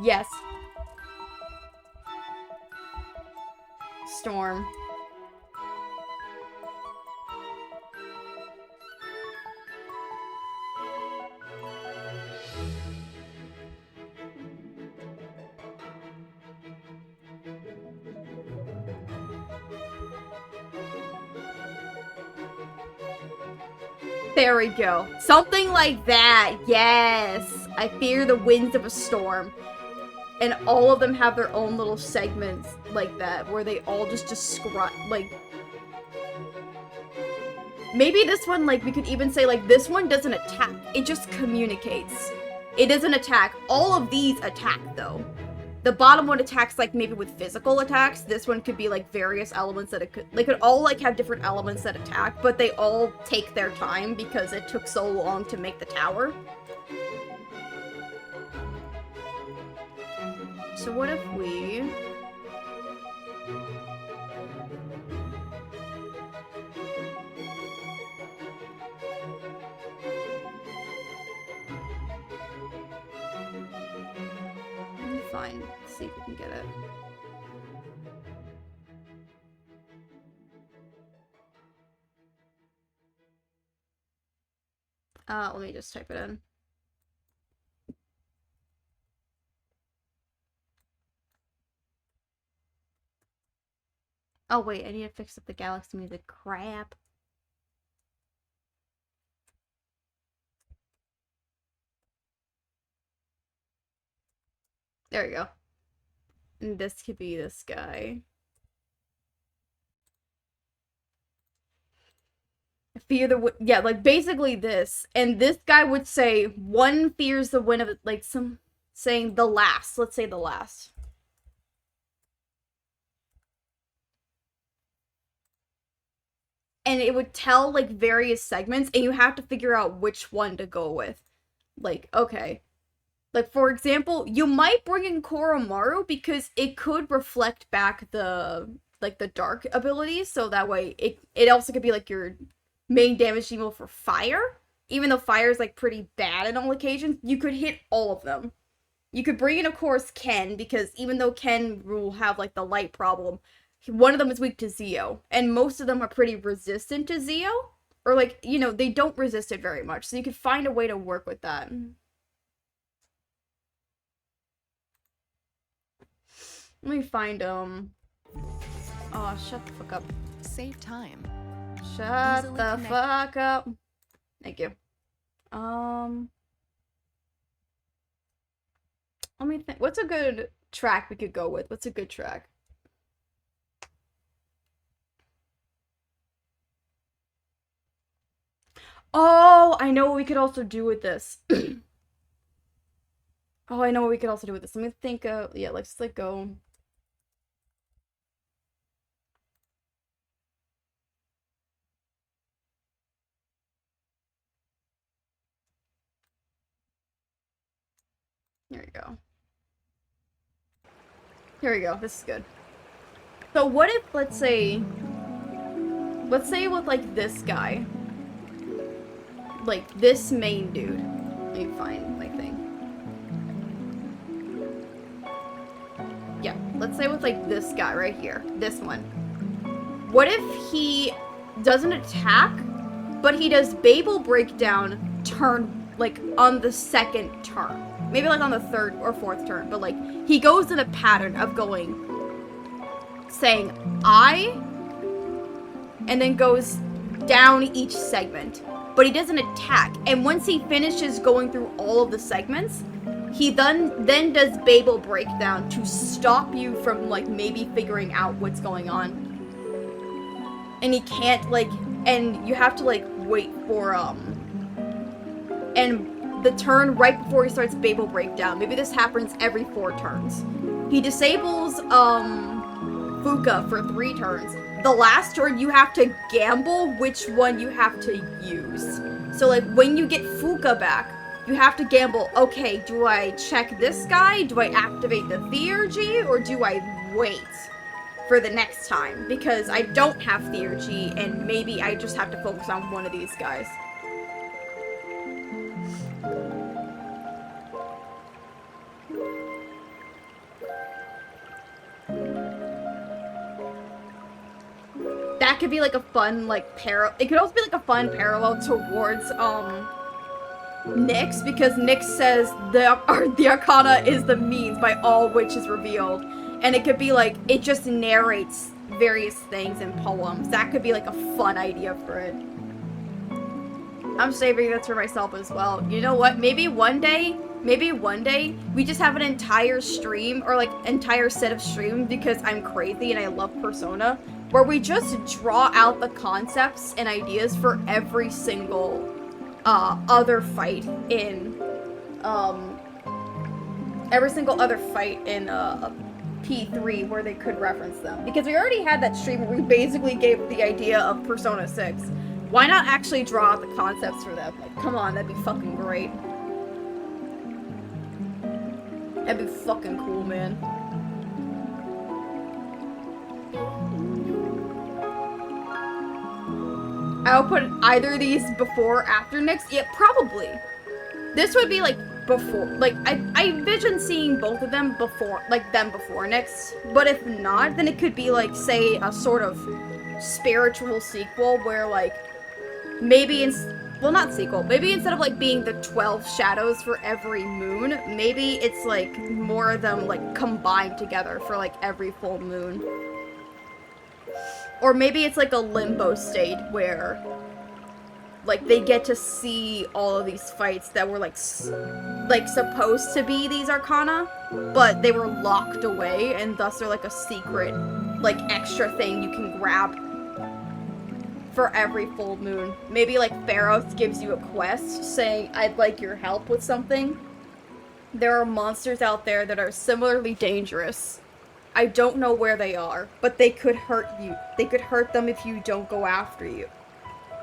Yes. Storm. There we go. Something like that. Yes. I fear the winds of a storm. And all of them have their own little segments like that, where they all just describe, like... Maybe this one, like, we could even say, like, this one doesn't attack. It just communicates. It doesn't attack. All of these attack, though. The bottom one attacks, like, maybe with physical attacks. This one could be, like, various elements that it could... They could all, like, have different elements that attack, but they all take their time because it took so long to make the tower. So what if we... Fine. Let's see if we can get it. Let me just type it in. Oh wait, I need to fix up the galaxy music. Crap. There we go. And this could be this guy. Fear the yeah, like basically this. And this guy would say one fears the wind of it, like some saying the last. Let's say the last. And it would tell like various segments, and you have to figure out which one to go with. Like, okay. Like, for example, you might bring in Koromaru because it could reflect back the, like, the dark abilities, so that way it also could be, like, your main damage emo for fire. Even though fire is, like, pretty bad in all occasions, you could hit all of them. You could bring in, of course, Ken, because even though Ken will have, like, the light problem, one of them is weak to Zeo, and most of them are pretty resistant to Zeo. Or, like, you know, they don't resist it very much, so you could find a way to work with that. Let me find, Oh, shut the fuck up.
Save time.
Shut the fuck up. Thank you. Let me think. What's a good track we could go with? What's a good track? Oh, I know what we could also do with this. Oh, I know what we could also do with this. Let me think of, yeah, let's, like, go... Here we go. Here we go. This is good. So what if, let's say with, like, this guy. Like, this main dude. Let me find my thing. let's say with like this guy right here, this one. What if he doesn't attack, but he does Babel breakdown turn, like, on the second turn? Maybe like on the third or fourth turn, but like, he goes in a pattern of going, saying, I, and then goes down each segment. But he doesn't attack, and once he finishes going through all of the segments, he then does Babel breakdown to stop you from, like, maybe figuring out what's going on. And he can't, like, and you have to, like, wait for, and the turn right before he starts Babel breakdown, maybe this happens every 4 turns. He disables, Fuka for 3 turns. The last turn, you have to gamble which one you have to use. So, like, when you get Fuka back, you have to gamble, okay, do I check this guy? Do I activate the Theurgy? Or do I wait for the next time? Because I don't have Theurgy, and maybe I just have to focus on one of these guys. That could be like a fun, like, it could also be like a fun parallel towards, Nyx, because Nyx says the Arcana is the means by all which is revealed. And it could be like, it just narrates various things in poems. That could be like a fun idea for it. I'm saving this for myself as well. You know what? Maybe one day, we just have an entire stream, or like entire set of streams, because I'm crazy and I love Persona, where we just draw out the concepts and ideas for every single other fight in P3 where they could reference them. Because we already had that stream where we basically gave the idea of Persona 6. Why not actually draw out the concepts for them? Like, come on, that'd be fucking great. That'd be fucking cool, man. I'll put either of these before or after Nyx. Yeah, probably. This would be like before. Like, I envision seeing both of them before, like them before Nyx. But if not, then it could be like, say, a sort of spiritual sequel where, like, maybe well, not sequel. Maybe instead of like being the 12 shadows for every moon, maybe it's like more of them like combined together for like every full moon. Or maybe it's like a limbo state where, like, they get to see all of these fights that were, like supposed to be these Arcana, but they were locked away, and thus they're, like, a secret, like, extra thing you can grab for every full moon. Maybe, like, Pharos gives you a quest saying, I'd like your help with something. There are monsters out there that are similarly dangerous. I don't know where they are, but they could hurt you. They could hurt them if you don't go after you.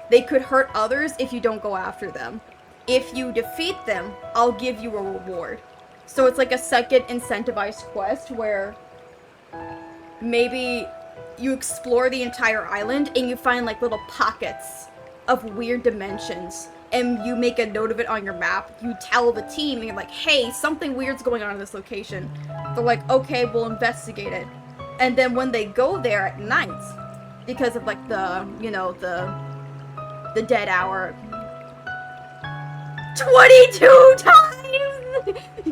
They could hurt others if you don't go after them. If you defeat them, I'll give you a reward. So it's like a second incentivized quest where maybe you explore the entire island and you find like little pockets of weird dimensions. And you make a note of it on your map, you tell the team, and you're like, hey, something weird's going on in this location. They're like, okay, we'll investigate it. And then when they go there at night, because of like the, you know, the dead hour, 22 times! He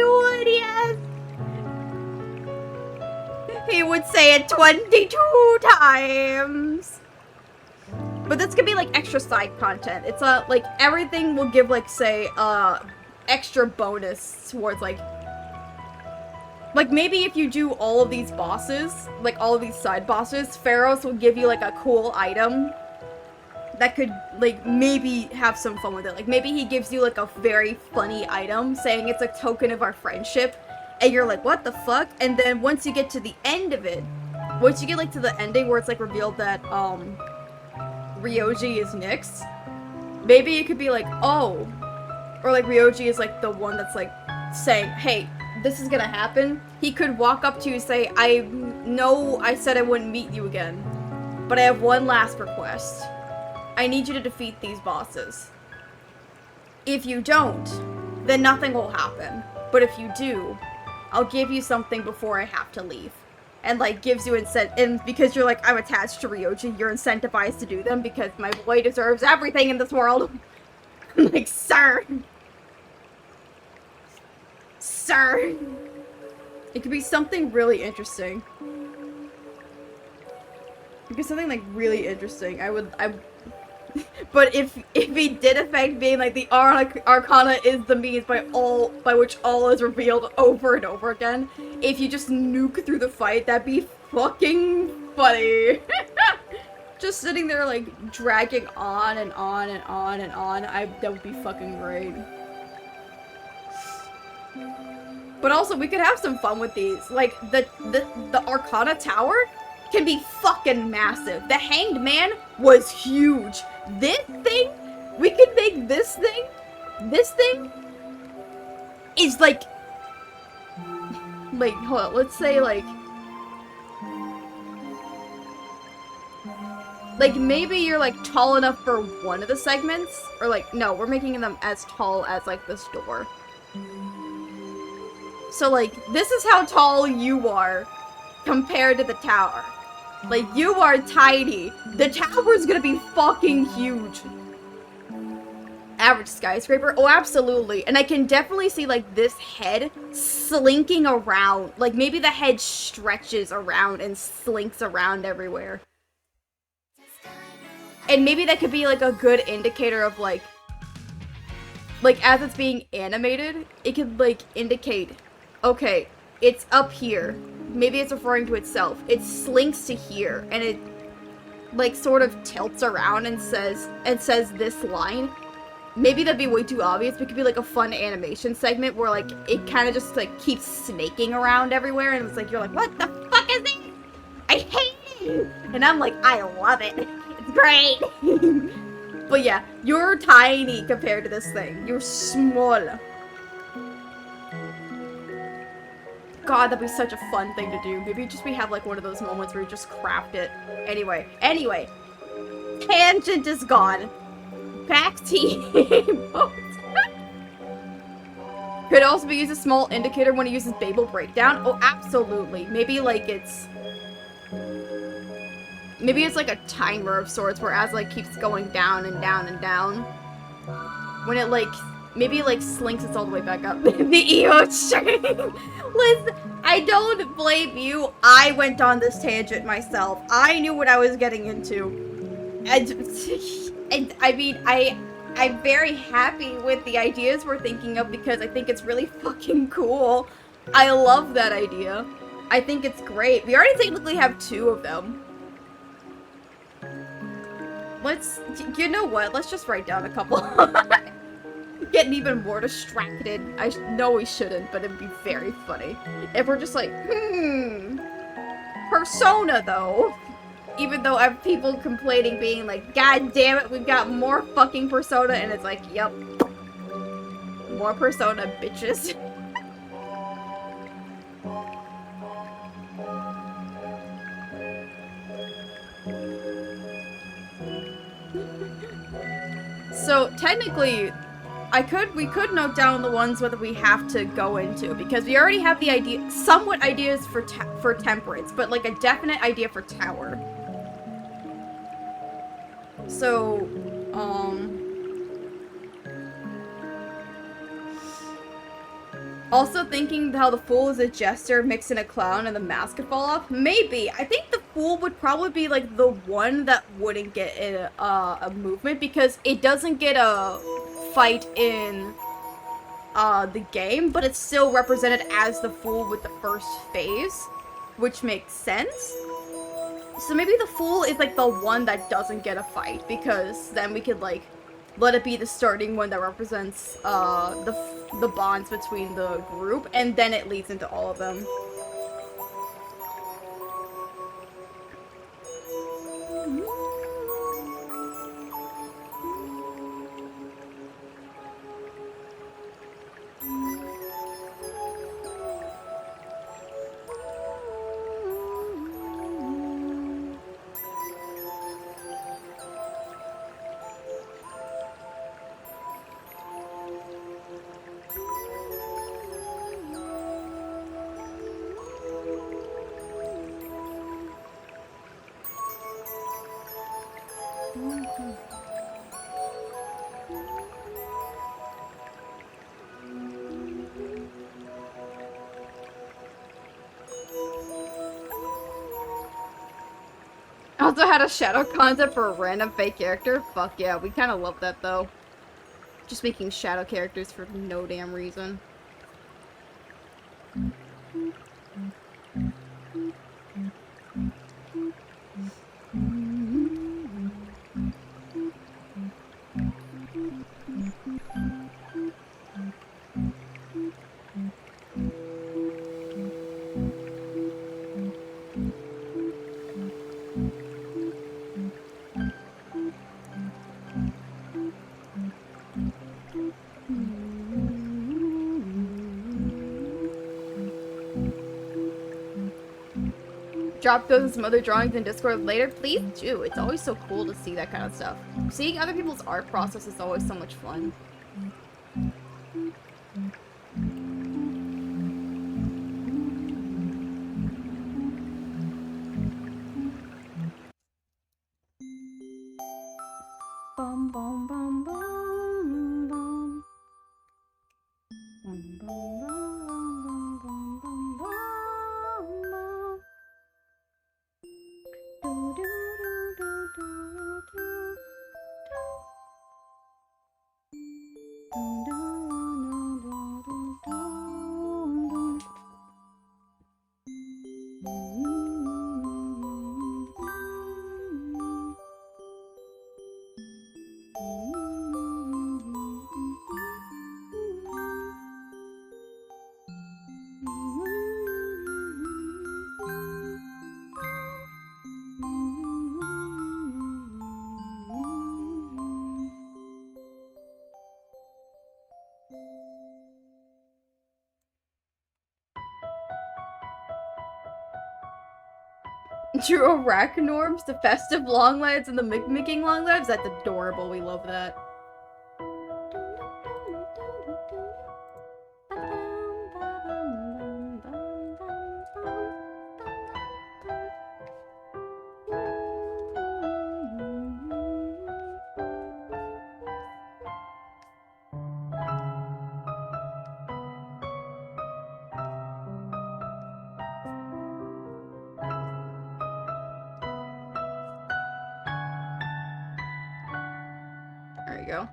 would, yes! He would say it 22 times! But this could be, like, extra side content. It's, like, everything will give, like, say, extra bonus towards, like, maybe if you do all of these bosses, like, all of these side bosses, Pharos will give you, like, a cool item that could, like, maybe have some fun with it. Like, maybe he gives you, like, a very funny item saying it's a token of our friendship, and you're like, what the fuck? And then once you get to the end of it, once you get, like, to the ending where it's, like, revealed that, Ryoji is Nyx, maybe it could be like, oh, or like Ryoji is like the one that's like saying, hey, this is gonna happen. He could walk up to you and say, I know I said I wouldn't meet you again, but I have one last request. I need you to defeat these bosses. If you don't, then nothing will happen. But if you do, I'll give you something before I have to leave. And, like, gives you and because you're like, I'm attached to Ryoji, you're incentivized to do them because my boy deserves everything in this world. I'm like, sir. Sir. It could be something really interesting. It could be something, like, really interesting. But if he did affect being like the Arcana is the means by which all is revealed over and over again, if you just nuke through the fight, that'd be fucking funny. Just sitting there like dragging on and on and on and on, that would be fucking great. But also we could have some fun with these. Like the Arcana Tower can be fucking massive. The Hanged Man was huge. This thing, we could make this thing is like, hold on, let's say like maybe you're like tall enough for one of the segments, or like, no, we're making them as tall as like this door. So like, this is how tall you are compared to the tower. Like, you are tiny. The tower's gonna be fucking huge. Average skyscraper? Oh, absolutely. And I can definitely see, like, this head slinking around. Like, maybe the head stretches around and slinks around everywhere. And maybe that could be, like, a good indicator of, like, as it's being animated, it could, like, indicate, okay, it's up here. Maybe it's referring to itself. It slinks to here, and it, like, sort of tilts around and says this line. Maybe that'd be way too obvious, but it could be, like, a fun animation segment where, like, it kind of just, like, keeps snaking around everywhere, and it's like, you're like, what the fuck is this? I hate it! And I'm like, I love it. It's great! But yeah, you're tiny compared to this thing. You're small. God, that'd be such a fun thing to do. Maybe we have like one of those moments where you just craft it. Anyway. Tangent is gone. Back to emotes. Could also be used as a small indicator when it uses Babel Breakdown. Oh, absolutely. Maybe like it's like a timer of sorts where as like keeps going down and down and down. When it like maybe like slinks it's all the way back up. The emote string. Liz, I don't blame you. I went on this tangent myself. I knew what I was getting into. And I mean, I'm very happy with the ideas we're thinking of because I think it's really fucking cool. I love that idea. I think it's great. We already technically have 2 of them. You know what? Let's just write down a couple. Getting even more distracted. I know we shouldn't, but it'd be very funny. If we're just like, Persona, though. Even though I have people complaining, being like, God damn it, we've got more fucking Persona, and it's like, yep. More Persona, bitches. So, technically, we could note down the ones whether we have to go into, because we already have the somewhat ideas for Temperance, but like a definite idea for Tower. So, also thinking how the Fool is a jester mixed in a clown and the mask could fall off? Maybe. I think the Fool would probably be like the one that wouldn't get a movement because it doesn't get a fight in the game, but it's still represented as the Fool with the first phase, which makes sense. So maybe the Fool is like the one that doesn't get a fight because then we could like let it be the starting one that represents the bonds between the group, and then it leads into all of them. also had a shadow concept for a random fake character. Fuck yeah, we kind of love that though. Just making shadow characters for no damn reason. Drop those and some other drawings in Discord later. Please do. It's always so cool to see that kind of stuff. Seeing other people's art process is always so much fun. Bum, bum, bum, bum, bum. Bum, bum, bum, bum, bum, bum, bum. Do, do, do, do, do, do. Do, do, do, do, do, do. Drew Arachnorms, the festive long lives, and the mimicking long lives. That's adorable. We love that. There you go.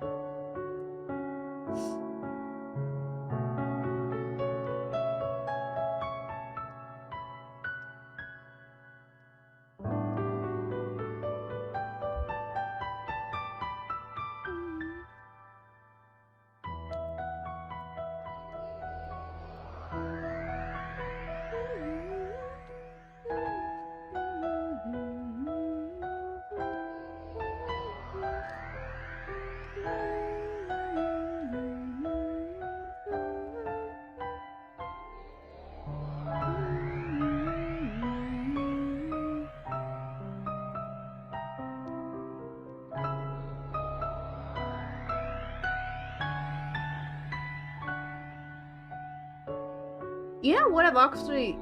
You know what I've actually...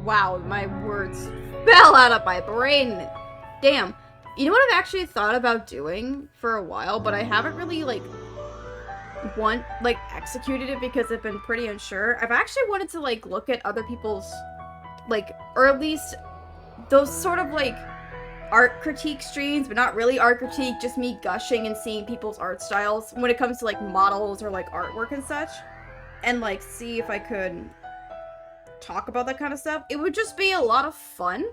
Wow, my words fell out of my brain. Damn. You know what I've actually thought about doing for a while, but I haven't really, executed it because I've been pretty unsure. I've actually wanted to, look at other people's, or at least those sort of, art critique streams, but not really art critique, just me gushing and seeing people's art styles when it comes to, models or, artwork and such. And, see if I could talk about that kind of stuff. It would just be a lot of fun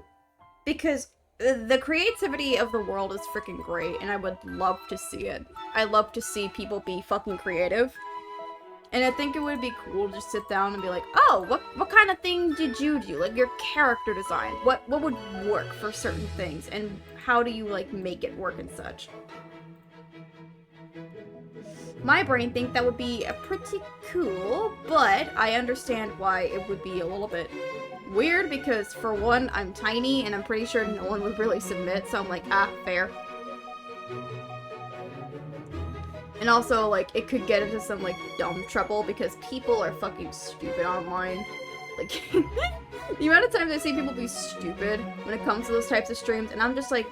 because the creativity of the world is freaking great and I would love to see it. I love to see people be fucking creative. And I think it would be cool to just sit down and be like, oh, what kind of thing did you do? Like your character design. What would work for certain things and how do you make it work and such? My brain think that would be pretty cool, but I understand why it would be a little bit weird because, for one, I'm tiny and I'm pretty sure no one would really submit, so I'm like, fair. And also, it could get into some, dumb trouble because people are fucking stupid online. The amount of times I see people be stupid when it comes to those types of streams, and I'm just like,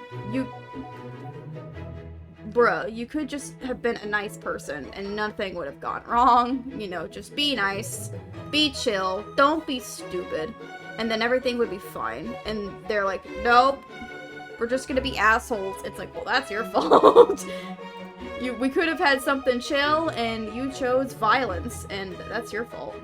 bruh, you could just have been a nice person and nothing would have gone wrong. You know, just be nice, be chill, don't be stupid, and then everything would be fine. And they're like, nope, we're just gonna be assholes. It's like, well, that's your fault. We could have had something chill, and you chose violence, and that's your fault.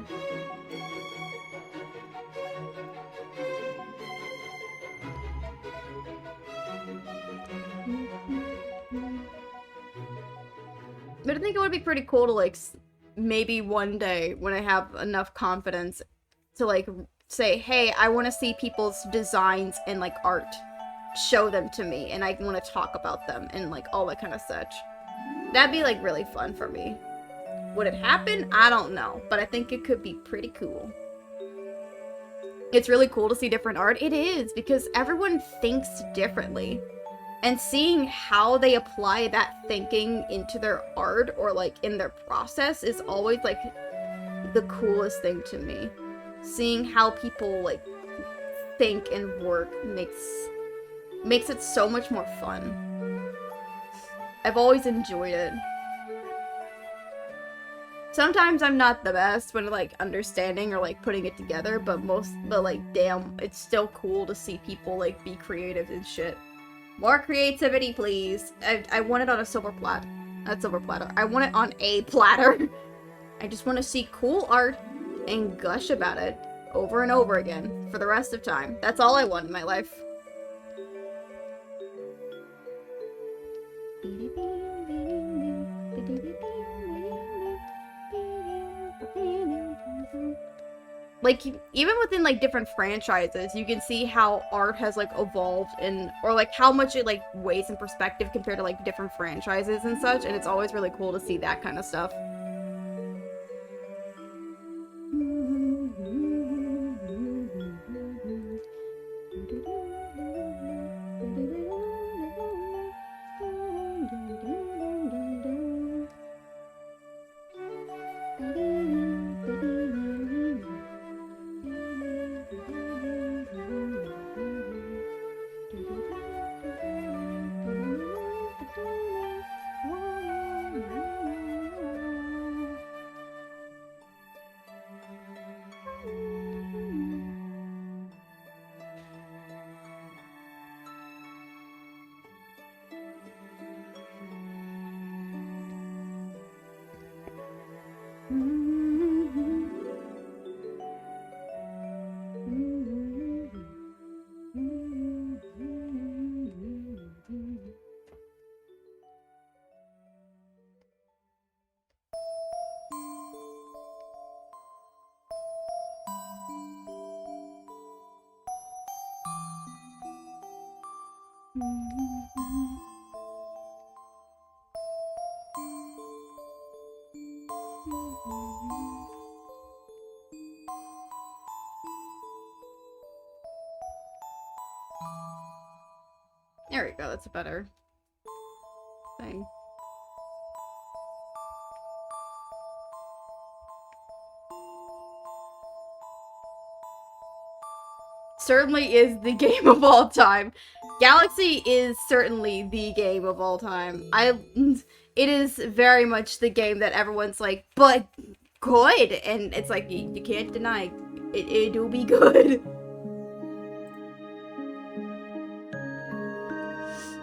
But I think it would be pretty cool to, like, maybe one day, when I have enough confidence, to, like, say, hey, I want to see people's designs and, like, art. Show them to me, and I want to talk about them, and, like, all that kind of such. That'd be, like, really fun for me. Would it happen? I don't know, but I think it could be pretty cool. It's really cool to see different art. It is, because everyone thinks differently. And seeing how they apply that thinking into their art or, like, in their process is always, like, the coolest thing to me. Seeing how people, like, think and work makes it so much more fun. I've always enjoyed it. Sometimes I'm not the best when, like, understanding or, like, putting it together, but like, damn, it's still cool to see people, like, be creative and shit. More creativity, please. I want it on a silver platter. Not silver platter. I want it on a platter. I just want to see cool art and gush about it over and over again for the rest of time. That's all I want in my life. Like, even within, like, different franchises, you can see how art has, like, evolved or, like, how much it, like, weighs in perspective compared to, like, different franchises and such, and it's always really cool to see that kind of stuff. There we go, that's a better thing. Certainly is the game of all time. Galaxy is certainly the game of all time. It is very much the game that everyone's like, but good, and it's like, you can't deny it'll be good.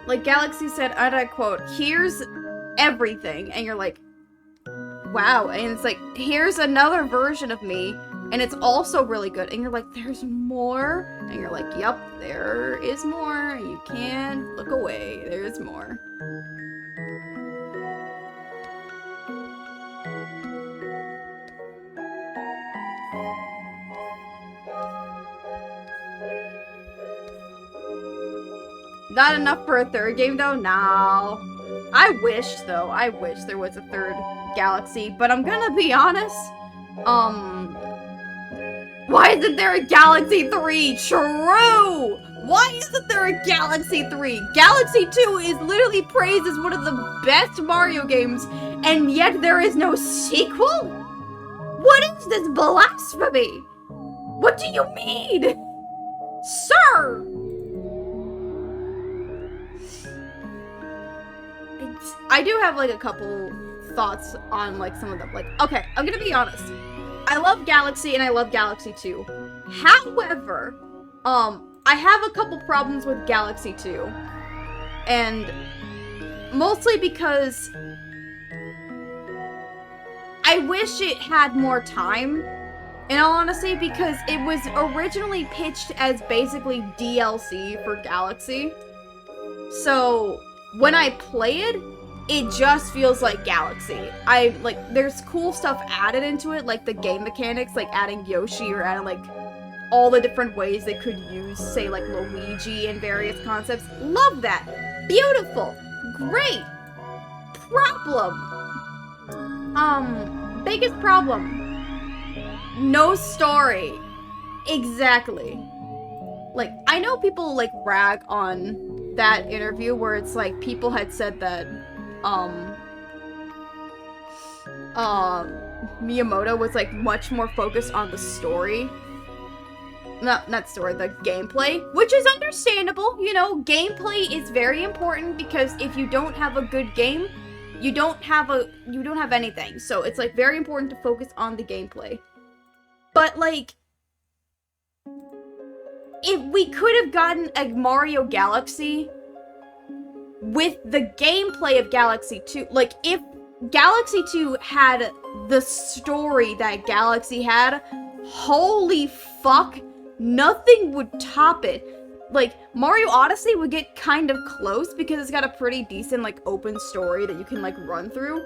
Like Galaxy said, and I quote, here's everything, and you're like, wow, and it's like, here's another version of me, and it's also really good, and you're like, there's more, and you're like, yep, there is more, you can't look away, there's more. Not enough for a third game, though? No. I wish, though. I wish there was a third Galaxy, but I'm gonna be honest. Why isn't there a Galaxy 3? True! Why isn't there a Galaxy 3? Galaxy 2 is literally praised as one of the best Mario games, and yet there is no sequel? What is this blasphemy? What do you mean? Sir! I do have, like, a couple thoughts on, like, some of them. Like, okay, I'm gonna be honest. I love Galaxy and I love Galaxy 2. However, I have a couple problems with Galaxy 2. And mostly because I wish it had more time, in all honesty, because it was originally pitched as basically DLC for Galaxy. So when I play it, it just feels like Galaxy. There's cool stuff added into it, like the game mechanics, like adding Yoshi or adding, like, all the different ways they could use, say, like, Luigi and various concepts. Love that. Beautiful. Great. Problem. Biggest problem. No story. Exactly. Like, I know people, like, rag on that interview where it's, like, people had said that, Miyamoto was, like, much more focused on the story. Not story, the gameplay, which is understandable. You know, gameplay is very important because if you don't have a good game, you don't have anything. So it's, like, very important to focus on the gameplay. But, like, if we could have gotten a Mario Galaxy with the gameplay of Galaxy 2, like, if Galaxy 2 had the story that Galaxy had, holy fuck, nothing would top it. Like, Mario Odyssey would get kind of close because it's got a pretty decent, like, open story that you can, like, run through.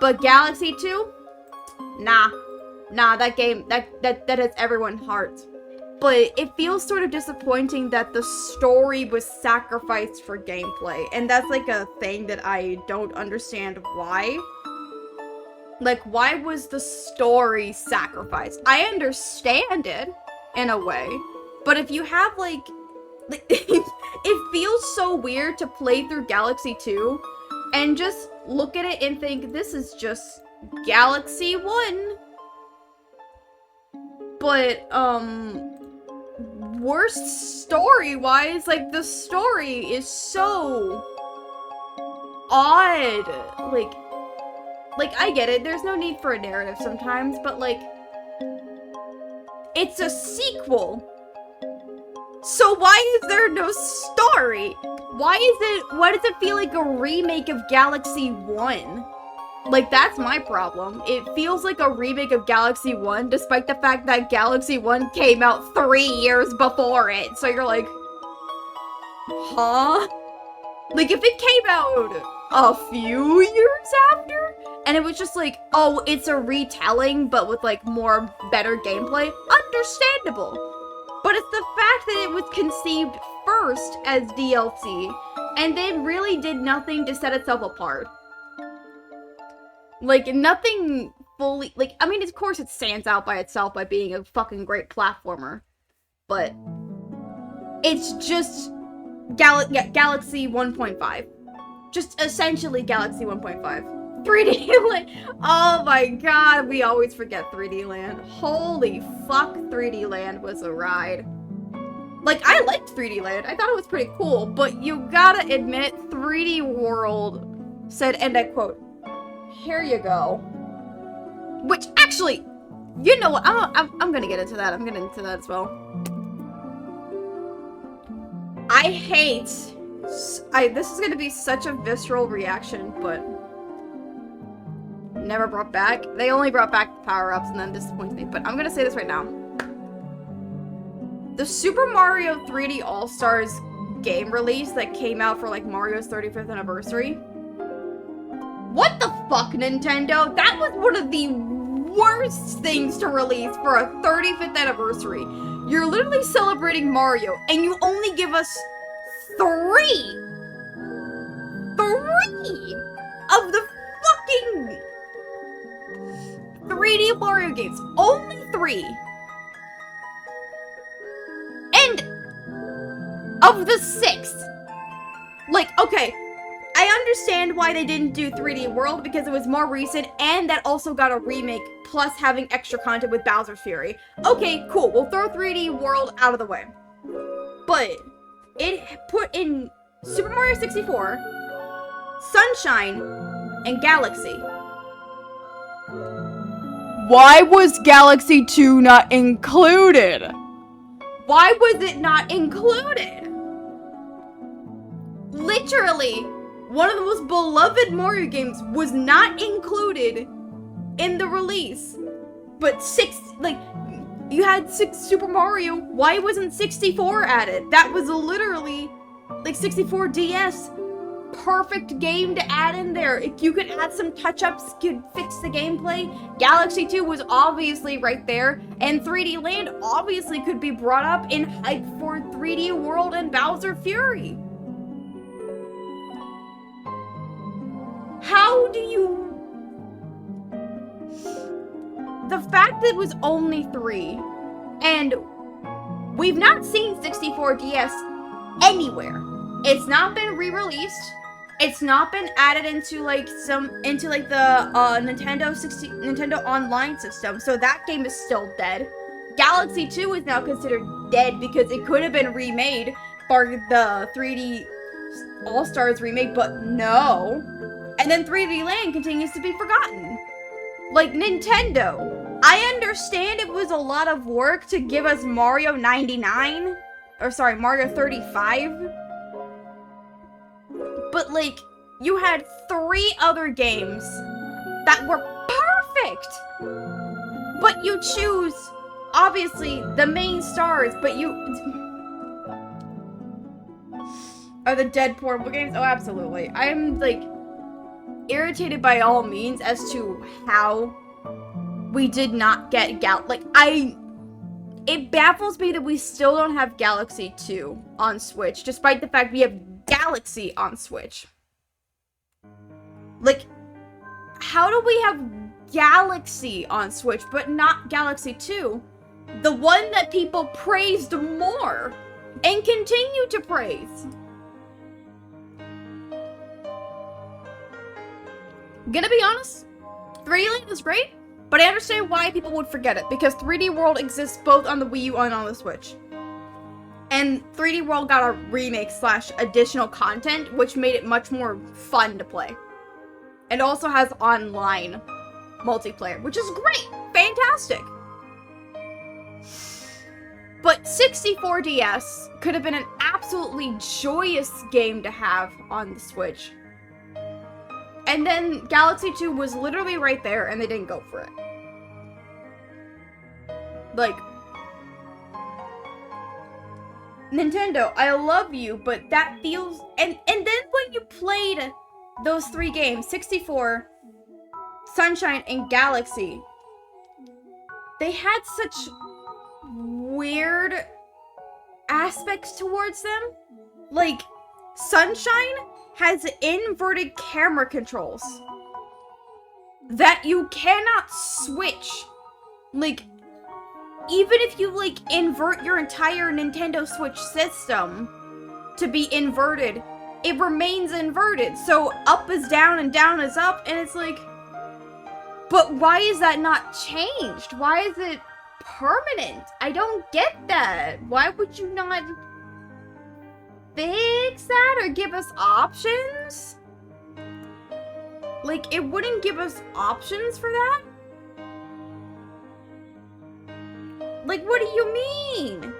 But Galaxy 2? Nah, that game, that has everyone's heart. But it feels sort of disappointing that the story was sacrificed for gameplay. And that's, like, a thing that I don't understand why. Like, why was the story sacrificed? I understand it, in a way. But if you have, like it feels so weird to play through Galaxy 2 and just look at it and think, this is just Galaxy 1. But, worst story-wise, like, the story is so odd. Like, I get it, there's no need for a narrative sometimes, but, like, it's a sequel. So why is there no story? Why does it feel like a remake of Galaxy 1? Like, that's my problem. It feels like a remake of Galaxy 1, despite the fact that Galaxy 1 came out 3 years before it. So you're like, huh? Like, if it came out a few years after, and it was just like, oh, it's a retelling, but with, like, more better gameplay, understandable. But it's the fact that it was conceived first as DLC, and then really did nothing to set itself apart. Like, nothing fully, like, I mean, of course it stands out by itself by being a fucking great platformer, but it's just Galaxy 1.5. Just essentially Galaxy 1.5. 3D Land. Oh my god, we always forget 3D Land. Holy fuck, 3D Land was a ride. Like, I liked 3D Land. I thought it was pretty cool, but you gotta admit, 3D World said, and I quote, "Here you go." Which, actually, you know what? I'm gonna get into that. I'm gonna get into that as well. I hate... this is gonna be such a visceral reaction, but... never brought back. They only brought back the power-ups and then disappoints me, but I'm gonna say this right now. The Super Mario 3D All-Stars game release that came out for, like, Mario's 35th anniversary. What the fuck, Nintendo? That was one of the worst things to release for a 35th anniversary. You're literally celebrating Mario, and you only give us 3 of the fucking 3D Mario games. Only 3. And of the 6th. Like, okay, I understand why they didn't do 3D World because it was more recent and that also got a remake plus having extra content with Bowser's Fury. Okay, cool. We'll throw 3D World out of the way. But it put in Super Mario 64, Sunshine, and Galaxy. Why was Galaxy 2 not included? Why was it not included? Literally, one of the most beloved Mario games was not included in the release. But you had Super Mario, why wasn't 64 added? That was literally, 64 DS. Perfect game to add in there. If you could add some touch-ups, could fix the gameplay. Galaxy 2 was obviously right there, and 3D Land obviously could be brought up in hype for 3D World and Bowser Fury. How do you... The fact that it was only 3, and we've not seen 64 DS anywhere. It's not been re-released. It's not been added into the Nintendo Online system. So that game is still dead. Galaxy 2 is now considered dead because it could have been remade for the 3D All-Stars remake, but no. And then 3D Land continues to be forgotten. Like Nintendo, I understand it was a lot of work to give us Mario 99, or sorry, Mario 35. But, you had 3 other games that were perfect! But you choose, obviously, the main stars, but you... Are the dead portable games? Oh, absolutely. I am, irritated by all means as to how we did not get it baffles me that we still don't have Galaxy 2 on Switch, despite the fact we have Galaxy on Switch. How do we have Galaxy on Switch, but not Galaxy 2? The one that people praised more, and continue to praise. Gonna be honest, 3D Land is great, but I understand why people would forget it, because 3D World exists both on the Wii U and on the Switch. And 3D World got a remake / additional content, which made it much more fun to play. It also has online multiplayer, which is great! Fantastic! But 64 DS could have been an absolutely joyous game to have on the Switch. And then Galaxy 2 was literally right there, and they didn't go for it. Nintendo, I love you, but that feels... And then when you played those 3 games, 64, Sunshine, and Galaxy, they had such weird aspects towards them. Sunshine has inverted camera controls that you cannot switch. Even if you, invert your entire Nintendo Switch system to be inverted, it remains inverted. So up is down and down is up, and it's but why is that not changed? Why is it permanent? I don't get that. Why would you not fix that or give us options? It wouldn't give us options for that? What do you mean?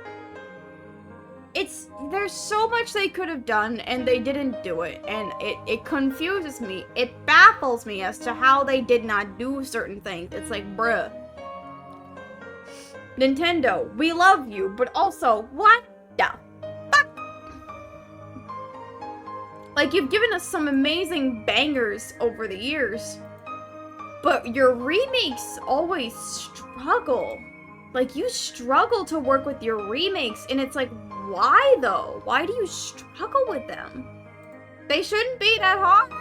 There's so much they could have done, and they didn't do it, and it confuses me. It baffles me as to how they did not do certain things. It's bruh. Nintendo, we love you, but also, what the fuck? You've given us some amazing bangers over the years, but your remakes always struggle. You struggle to work with your remakes, and it's why though? Why do you struggle with them? They shouldn't be that hard.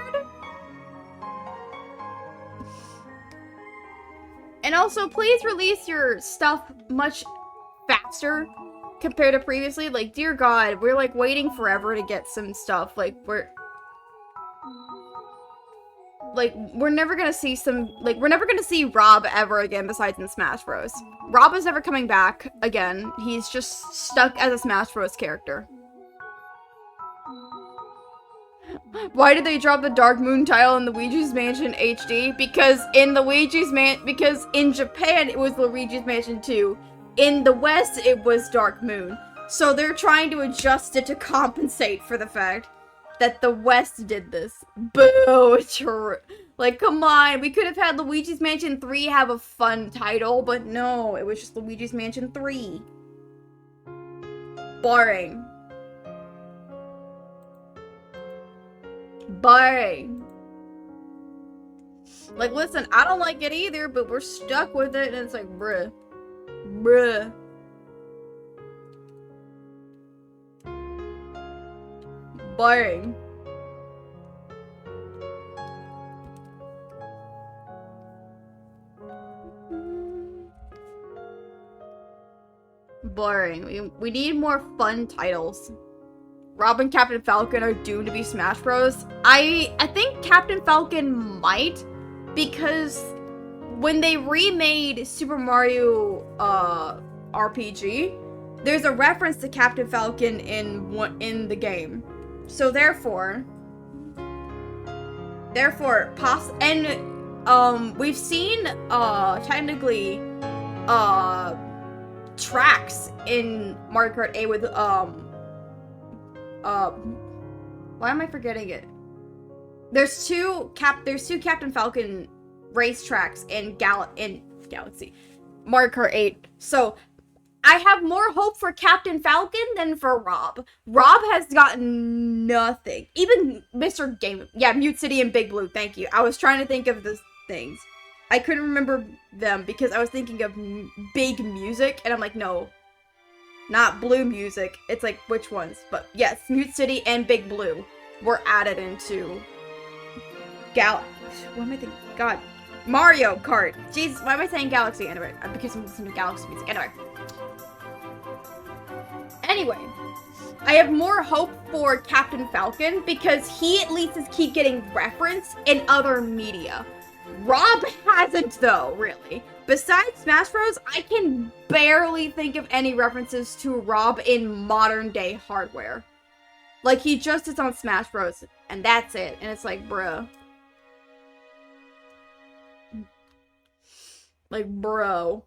And also, please release your stuff much faster compared to previously. Dear God, we're waiting forever to get some stuff. We're never gonna see we're never gonna see Rob ever again besides in Smash Bros. Rob is never coming back again. He's just stuck as a Smash Bros. Character. Why did they drop the Dark Moon tile in Luigi's Mansion HD? Because in Japan it was Luigi's Mansion 2. in the West, it was Dark Moon. So they're trying to adjust it to compensate for the fact that the West did this. Boo! Like, come on. We could have had Luigi's Mansion 3 have a fun title, but no. It was just Luigi's Mansion 3. Boring. Boring. Like, listen, I don't like it either, but we're stuck with it, and it's like, bruh. Bruh. Boring. Boring. We need more fun titles. Rob and Captain Falcon are doomed to be Smash Bros. I think Captain Falcon might, because when they remade Super Mario RPG, there's a reference to Captain Falcon in the game. So therefore, we've seen technically tracks in Mario Kart 8 with why am I forgetting it? There's two Captain Falcon race tracks in Galaxy Mario Kart 8. So I have more hope for Captain Falcon than for Rob. Rob has gotten nothing. Even Mr. Game, yeah, Mute City and Big Blue. Thank you. I was trying to think of the things. I couldn't remember them because I was thinking of big music, and I'm like, no. Not blue music. It's like, which ones? But yes, Mute City and Big Blue were added into what am I thinking? God. Mario Kart. Jesus, why am I saying Galaxy? Anyway, because I'm listening to Galaxy music. Anyway, I have more hope for Captain Falcon because he at least is keep getting referenced in other media. Rob hasn't, though, really. Besides Smash Bros., I can barely think of any references to Rob in modern-day hardware. Like, he just is on Smash Bros., and that's it. And it's like, bruh. Like, bro.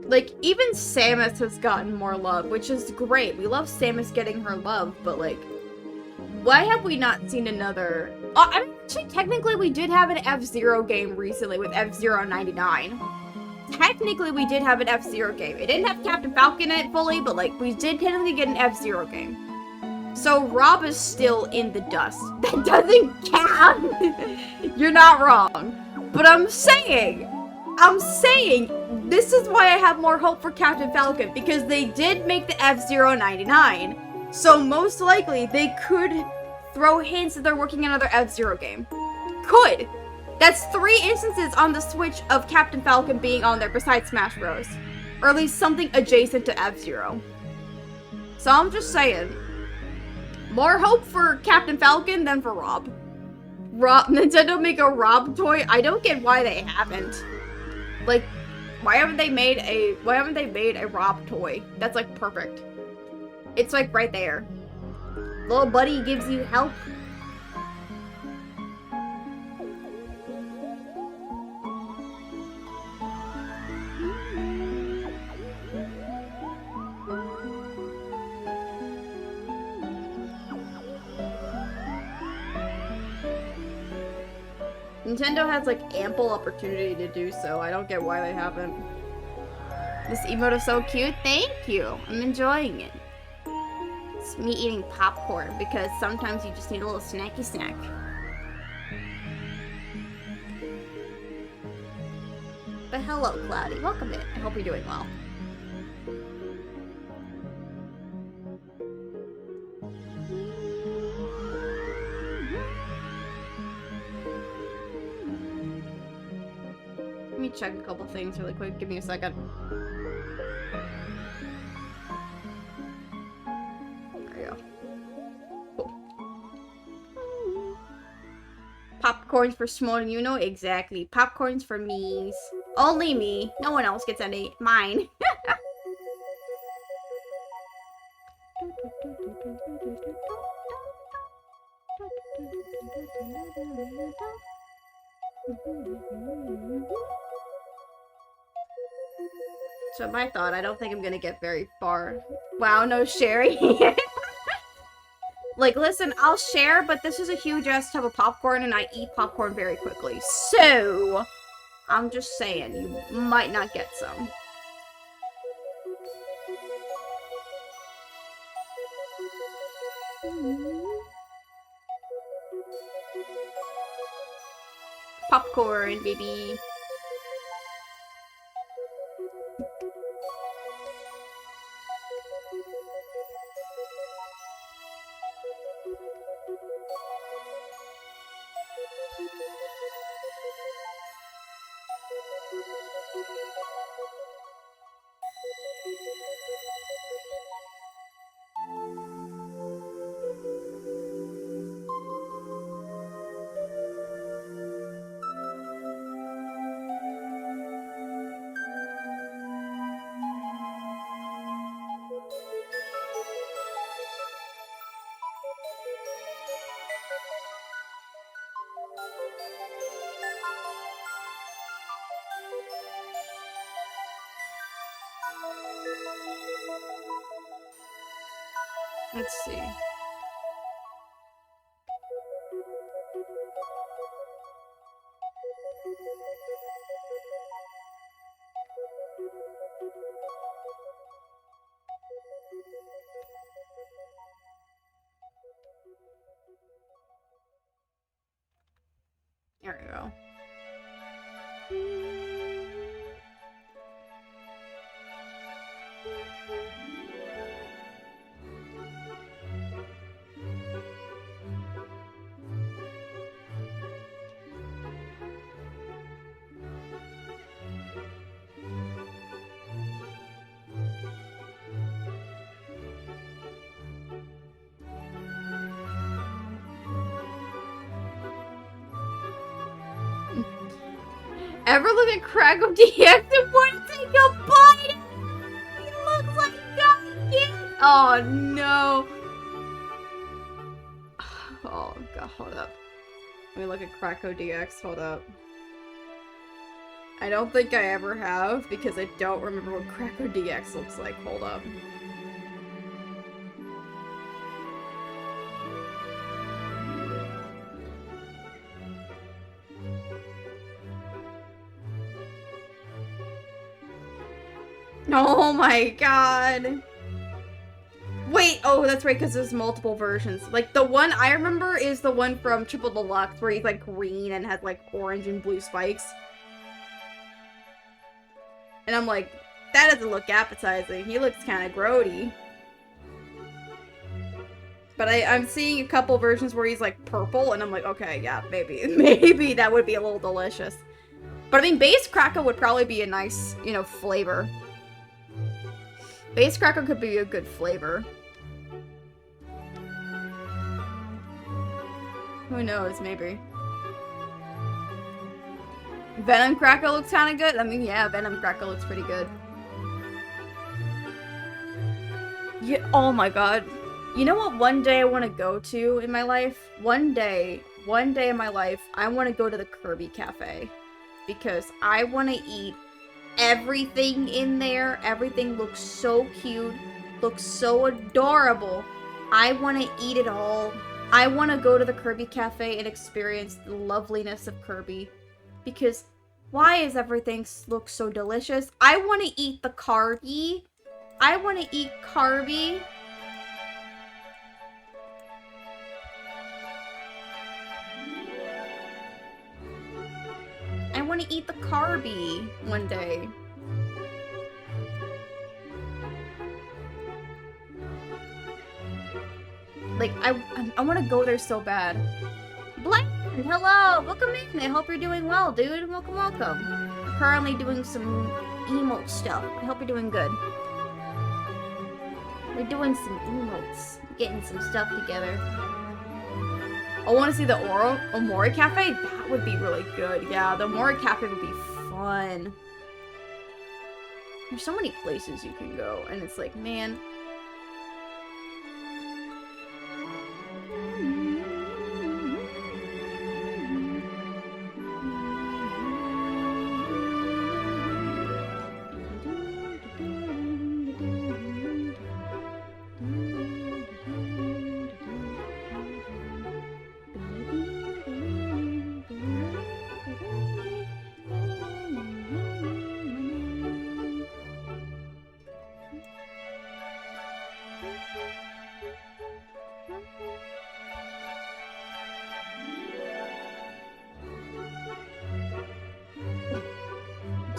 Like, even Samus has gotten more love, which is great. We love Samus getting her love, but, like, why have we not seen another... I mean, actually, technically, we did have an F-Zero game recently with F-Zero 99. Technically, we did have an F-Zero game. It didn't have Captain Falcon in it fully, but, like, we did technically get an F-Zero game. So, Rob is still in the dust. That doesn't count! You're not wrong. But I'm saying, this is why I have more hope for Captain Falcon, because they did make the F-Zero 99, so most likely they could throw hints that they're working on another F-Zero game. Could! That's 3 instances on the Switch of Captain Falcon being on there besides Smash Bros. Or at least something adjacent to F-Zero. So I'm just saying, more hope for Captain Falcon than for Rob. Nintendo make a Rob toy? I don't get why they haven't. Like, why haven't they made a Rob toy? That's like perfect. It's like right there. Little buddy gives you help. Nintendo has, like, ample opportunity to do so. I don't get why they haven't. This emote is so cute. Thank you. I'm enjoying it. It's me eating popcorn because sometimes you just need a little snacky snack. But hello, Cloudy. Welcome in. I hope you're doing well. Let me check a couple things really quick. Give me a second. There we go. Cool. Popcorns for small, you know exactly. Popcorns for me's. Only me. No one else gets any. Mine. So my thought, I don't think I'm gonna get very far. Wow, no sharing. Like, listen, I'll share, but this is a huge ass tub of popcorn, and I eat popcorn very quickly. So, I'm just saying, you might not get some. Popcorn, baby. Let's see. There we go. Ever look at Crack of DX and want to take a bite? He looks like God again. Oh no. Oh god, hold up. Let me look at Cracko DX, hold up. I don't think I ever have, because I don't remember what Cracko DX looks like. Hold up. Oh my god. Wait, oh, that's right, because there's multiple versions. Like, the one I remember is the one from Triple Deluxe, where he's, like, green and has, like, orange and blue spikes. And I'm like, that doesn't look appetizing. He looks kind of grody. But I'm seeing a couple versions where he's, like, purple, and I'm like, okay, yeah, maybe that would be a little delicious. But, I mean, base Cracker would probably be a nice, you know, flavor. Base Cracker could be a good flavor. Who knows, maybe. Venom Cracker looks kind of good. I mean, yeah, Venom Cracker looks pretty good. Yeah, oh my god. You know what one day I want to go to in my life? One day in my life, I want to go to the Kirby Cafe. Because I want to eat everything in there. Everything looks so cute. Looks so adorable. I want to eat it all. I want to go to the Kirby Cafe and experience the loveliness of Kirby. Because why is everything look so delicious? I want to eat the Kirby. I want to eat Kirby. I want to eat the Kirby one day. Like, I want to go there so bad. Bland, hello! Welcome in! I hope you're doing well, dude. Welcome, welcome. I'm currently doing some emote stuff. I hope you're doing good. We're doing some emotes. Getting some stuff together. I want to see the Omori Cafe? That would be really good. Yeah, the Omori Cafe would be fun. There's so many places you can go, and it's like, man.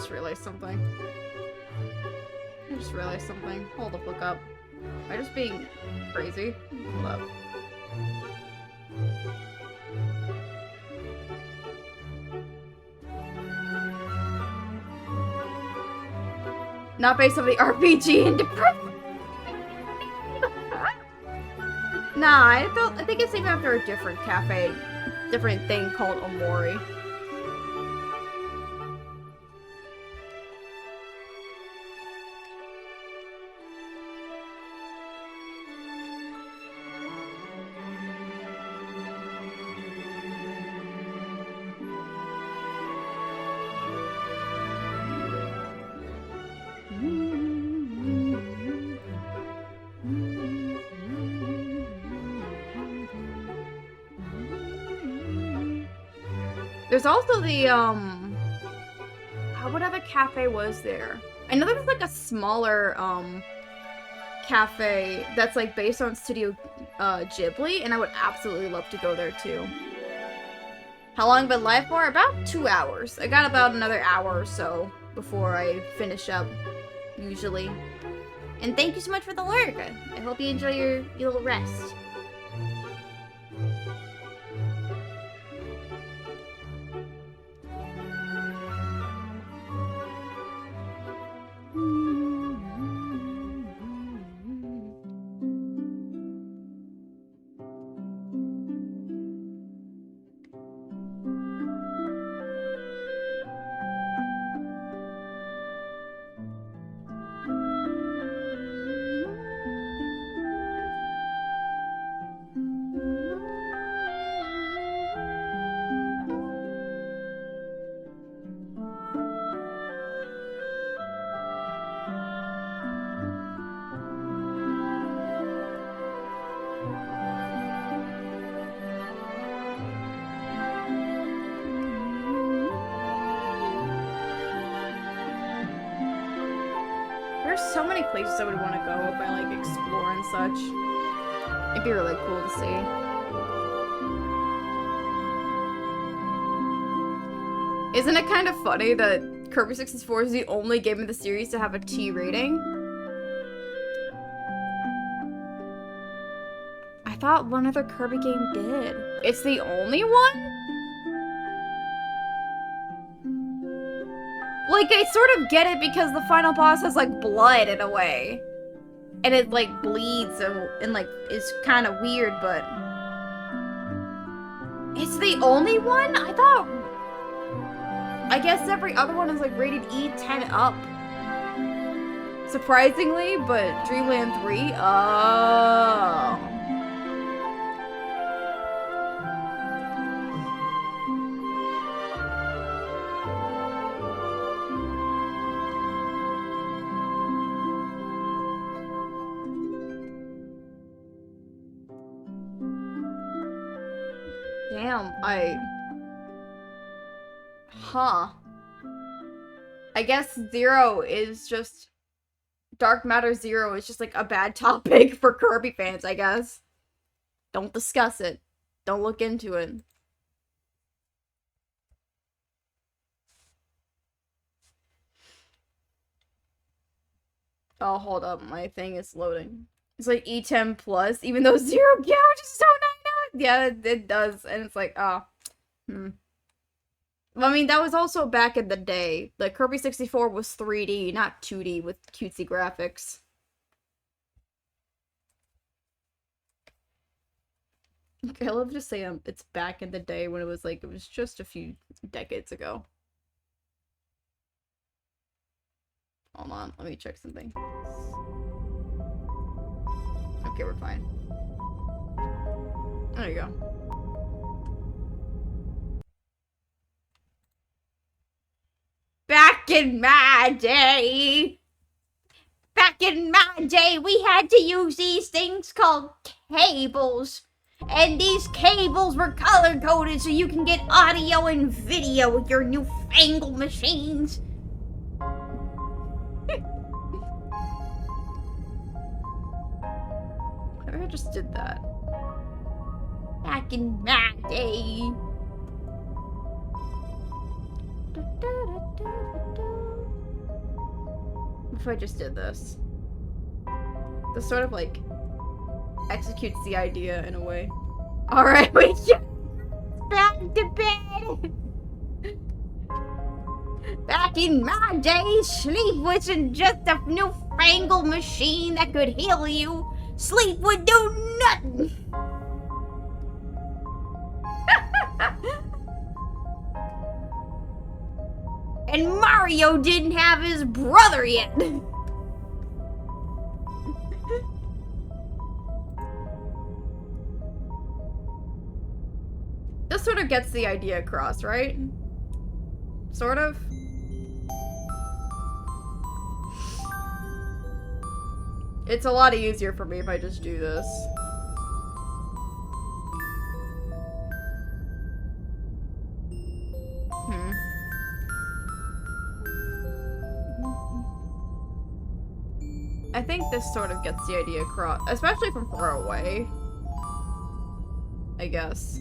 I just realized something. Hold the fuck up. Am I just being crazy? Hold up. Not based on the RPG and depression. Nah, I think it's named after a different cafe, different thing called Omori. There's also the, what other cafe was there? I know there's like a smaller, cafe that's like based on Studio, Ghibli, and I would absolutely love to go there too. How long have I been live for? About 2 hours. I got about another hour or so before I finish up, usually. And thank you so much for the lurk. I hope you enjoy your little rest. So many places I would want to go if I like explore and such. It'd be really cool to see. Isn't it kind of funny that Kirby 64 is the only game in the series to have a T rating? I thought one other Kirby game did. It's the only one? Like, I sort of get it because the final boss has, like, blood in a way. And it, like, bleeds and like, is kind of weird, but... It's the only one? I thought... I guess every other one is, like, rated E10 up. Surprisingly, but Dreamland 3? Oh... Damn, Huh. I guess Zero is just... Dark Matter Zero is just, like, a bad topic for Kirby fans, I guess. Don't discuss it. Don't look into it. Oh, hold up. My thing is loading. It's like E10 plus, even though Zero Gouge is so nice. Yeah, it does. And it's like, oh. I mean, that was also back in the day. Like, Kirby 64 was 3D, not 2D with cutesy graphics. Okay, I love to say it's back in the day when it was like, it was just a few decades ago. Hold on, let me check something. Okay, we're fine. There you go. Back in my day, we had to use these things called cables. And these cables were color coded so you can get audio and video with your newfangled machines. I just did that. Back in my day. What if I just did this? This sort of like executes the idea in a way. Alright, we get back to bed! Back in my day, sleep wasn't just a newfangled machine that could heal you. Sleep would do nothing! And Mario didn't have his brother yet. This sort of gets the idea across, right? Sort of. It's a lot easier for me if I just do this. I think this sort of gets the idea across, especially from far away. I guess.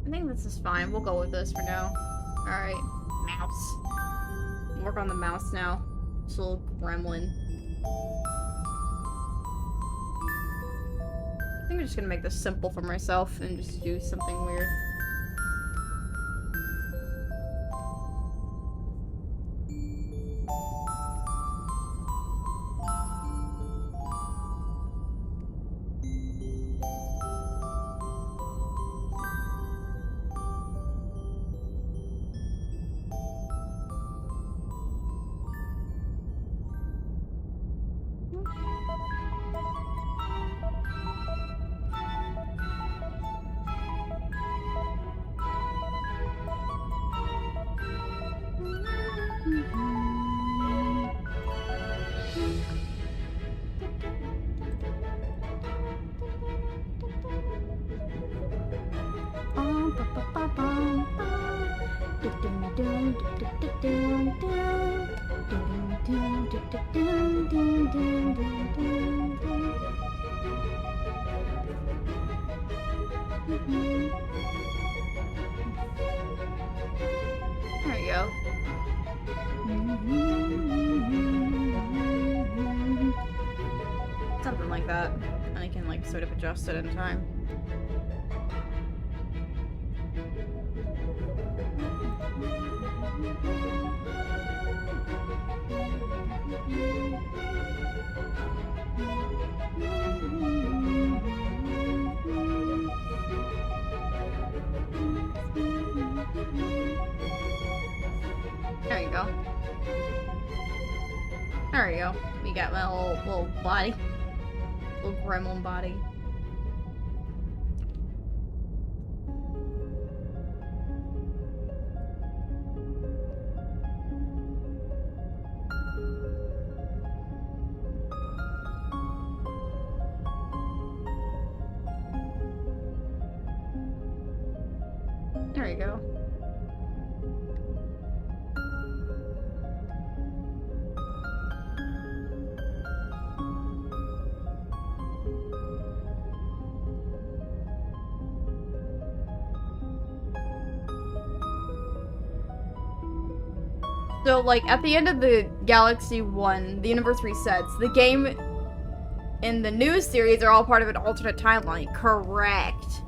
I think this is fine. We'll go with this for now. Alright. Mouse. Work on the mouse now. This little gremlin. I think I'm just gonna make this simple for myself and just do something weird. There you go. Something like that. And I can like sort of adjust it in time. There you go. There you go. We got my little body. Little gremlin body. There you go. So, like, at the end of the Galaxy 1, the universe resets. The game in the new series are all part of an alternate timeline. Correct.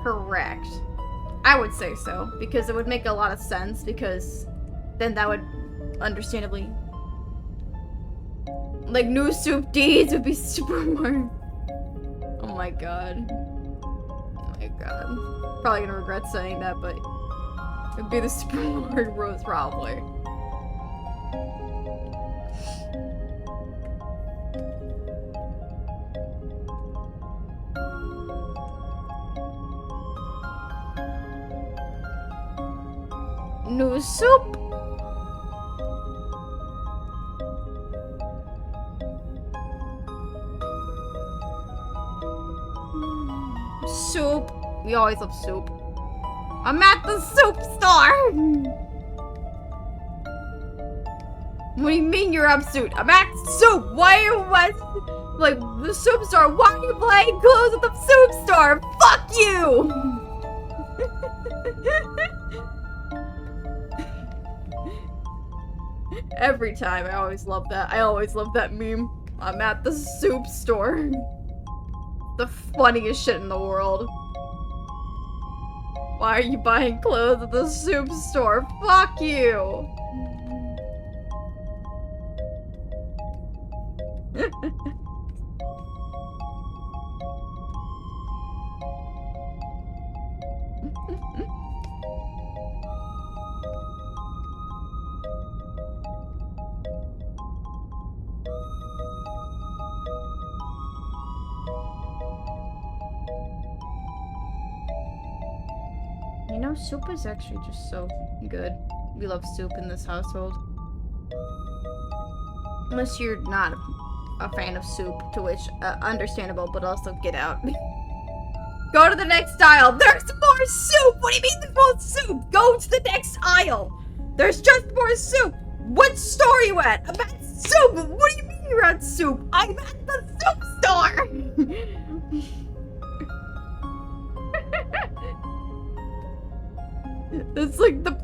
Correct. I would say so, because it would make a lot of sense, because then that would understandably... Like, new Soup Deeds would be Super Mario. Oh my god. Oh my god. Probably gonna regret saying that, but it'd be the Super Mario Bros. Probably. New soup. Soup. We always love soup. I'm at the soup store. What do you mean you're upsuit? I'm at soup. Why are you like the soup store? Why are you playing clothes at the soup store? Fuck you. Every time, I always love that. I always love that meme. I'm at the soup store. The funniest shit in the world. Why are you buying clothes at the soup store? Fuck you! You know, soup is actually just so good. We love soup in this household. Unless you're not a fan of soup, to which, understandable, but also get out. Go to the next aisle. There's more soup! What do you mean there's more soup? Go to the next aisle. There's just more soup. What store are you at? I'm at soup. What do you mean you're at soup? I'm at the soup store. It's like the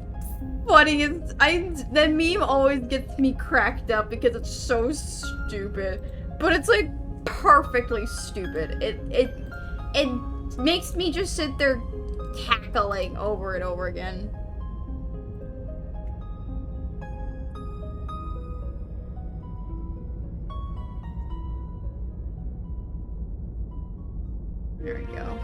funniest. That meme always gets me cracked up because it's so stupid, but it's like perfectly stupid. It makes me just sit there cackling over and over again. There we go.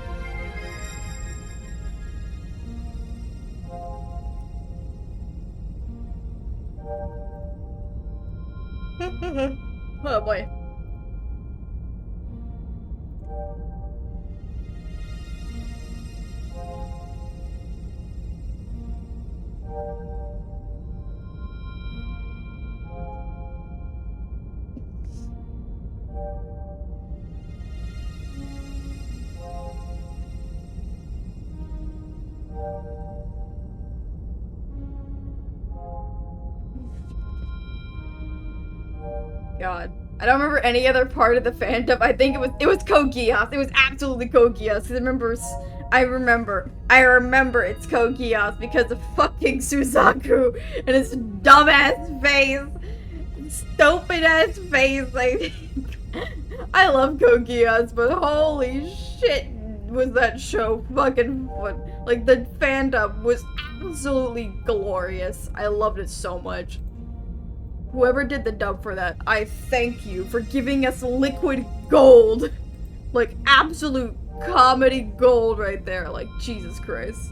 Oh boy. God. I don't remember any other part of the fandom. I think it was Code Geass. It was absolutely Code Geass. Because I remember it's Code Geass because of fucking Suzaku and his dumbass face. Stupid ass face. Like, I love Code Geass, but holy shit was that show fucking fun. Like, the fandom was absolutely glorious. I loved it so much. Whoever did the dub for that, I thank you for giving us liquid gold. Like, absolute comedy gold right there. Like, Jesus Christ.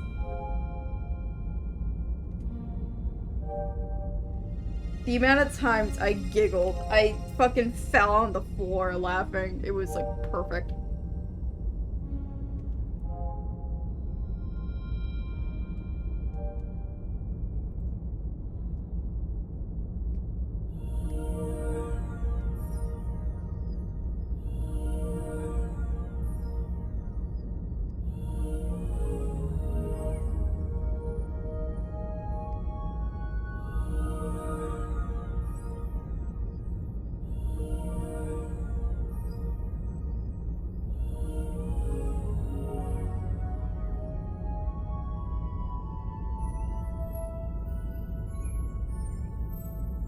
The amount of times I giggled, I fucking fell on the floor laughing. It was, like, perfect.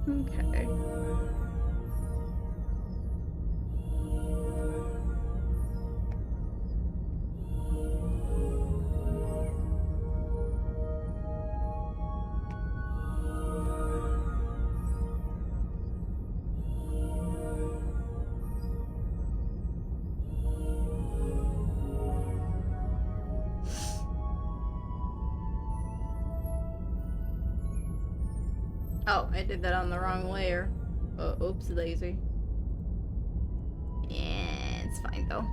Okay. Oh, I did that on the wrong layer. Oops, lazy. Yeah, it's fine though.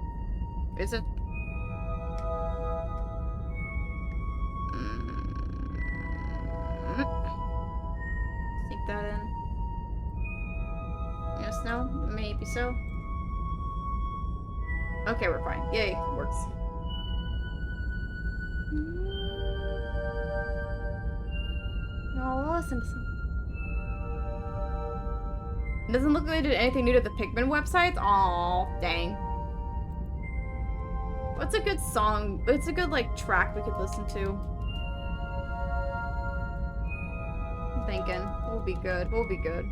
Is it? Sneak that in. Yes, no? Maybe so. Okay, we're fine. Yay, it works. No, listen to some. It doesn't look like they did anything new to the Pikmin websites. Aw, dang. What's a good song? What's a good, like, track we could listen to? I'm thinking. We'll be good. We'll be good.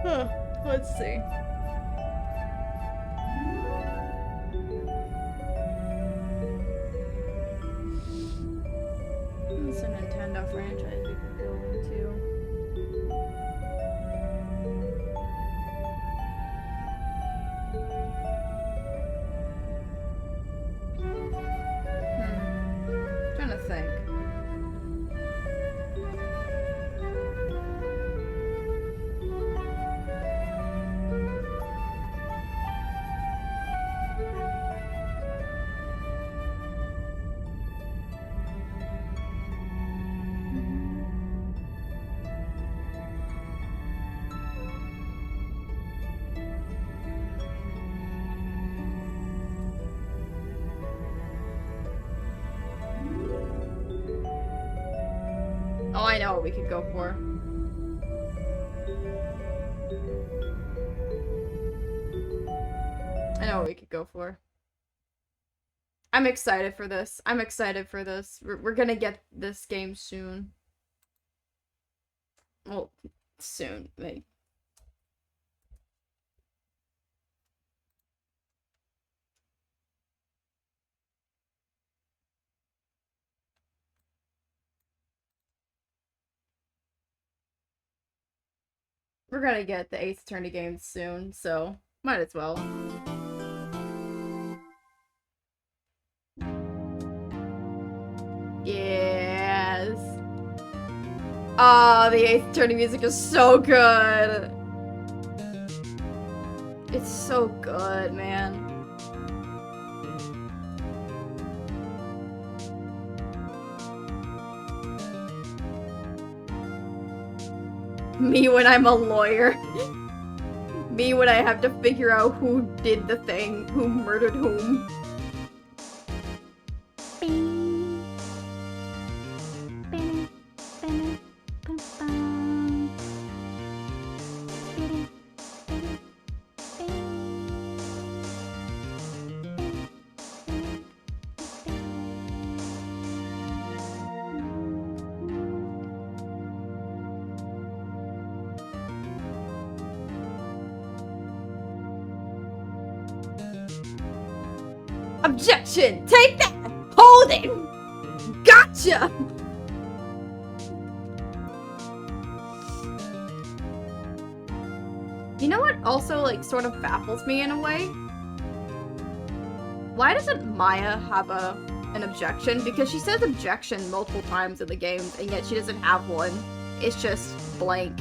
Huh. Let's see. What's a Nintendo franchise we could go into? Trying to think. Oh, I know what we could go for. I know what we could go for. I'm excited for this. I'm excited for this. We're gonna get this game soon. Well, soon. Like, we're gonna get the Ace Attorney game soon, so might as well. Yes. Oh, the Ace Attorney music is so good. It's so good, man. Me when I'm a lawyer. Me when I have to figure out who did the thing, who murdered whom. Objection! Take that! Hold it! Gotcha! You know what also, like, sort of baffles me in a way? Why doesn't Maya have an objection? Because she says objection multiple times in the game, and yet she doesn't have one. It's just blank.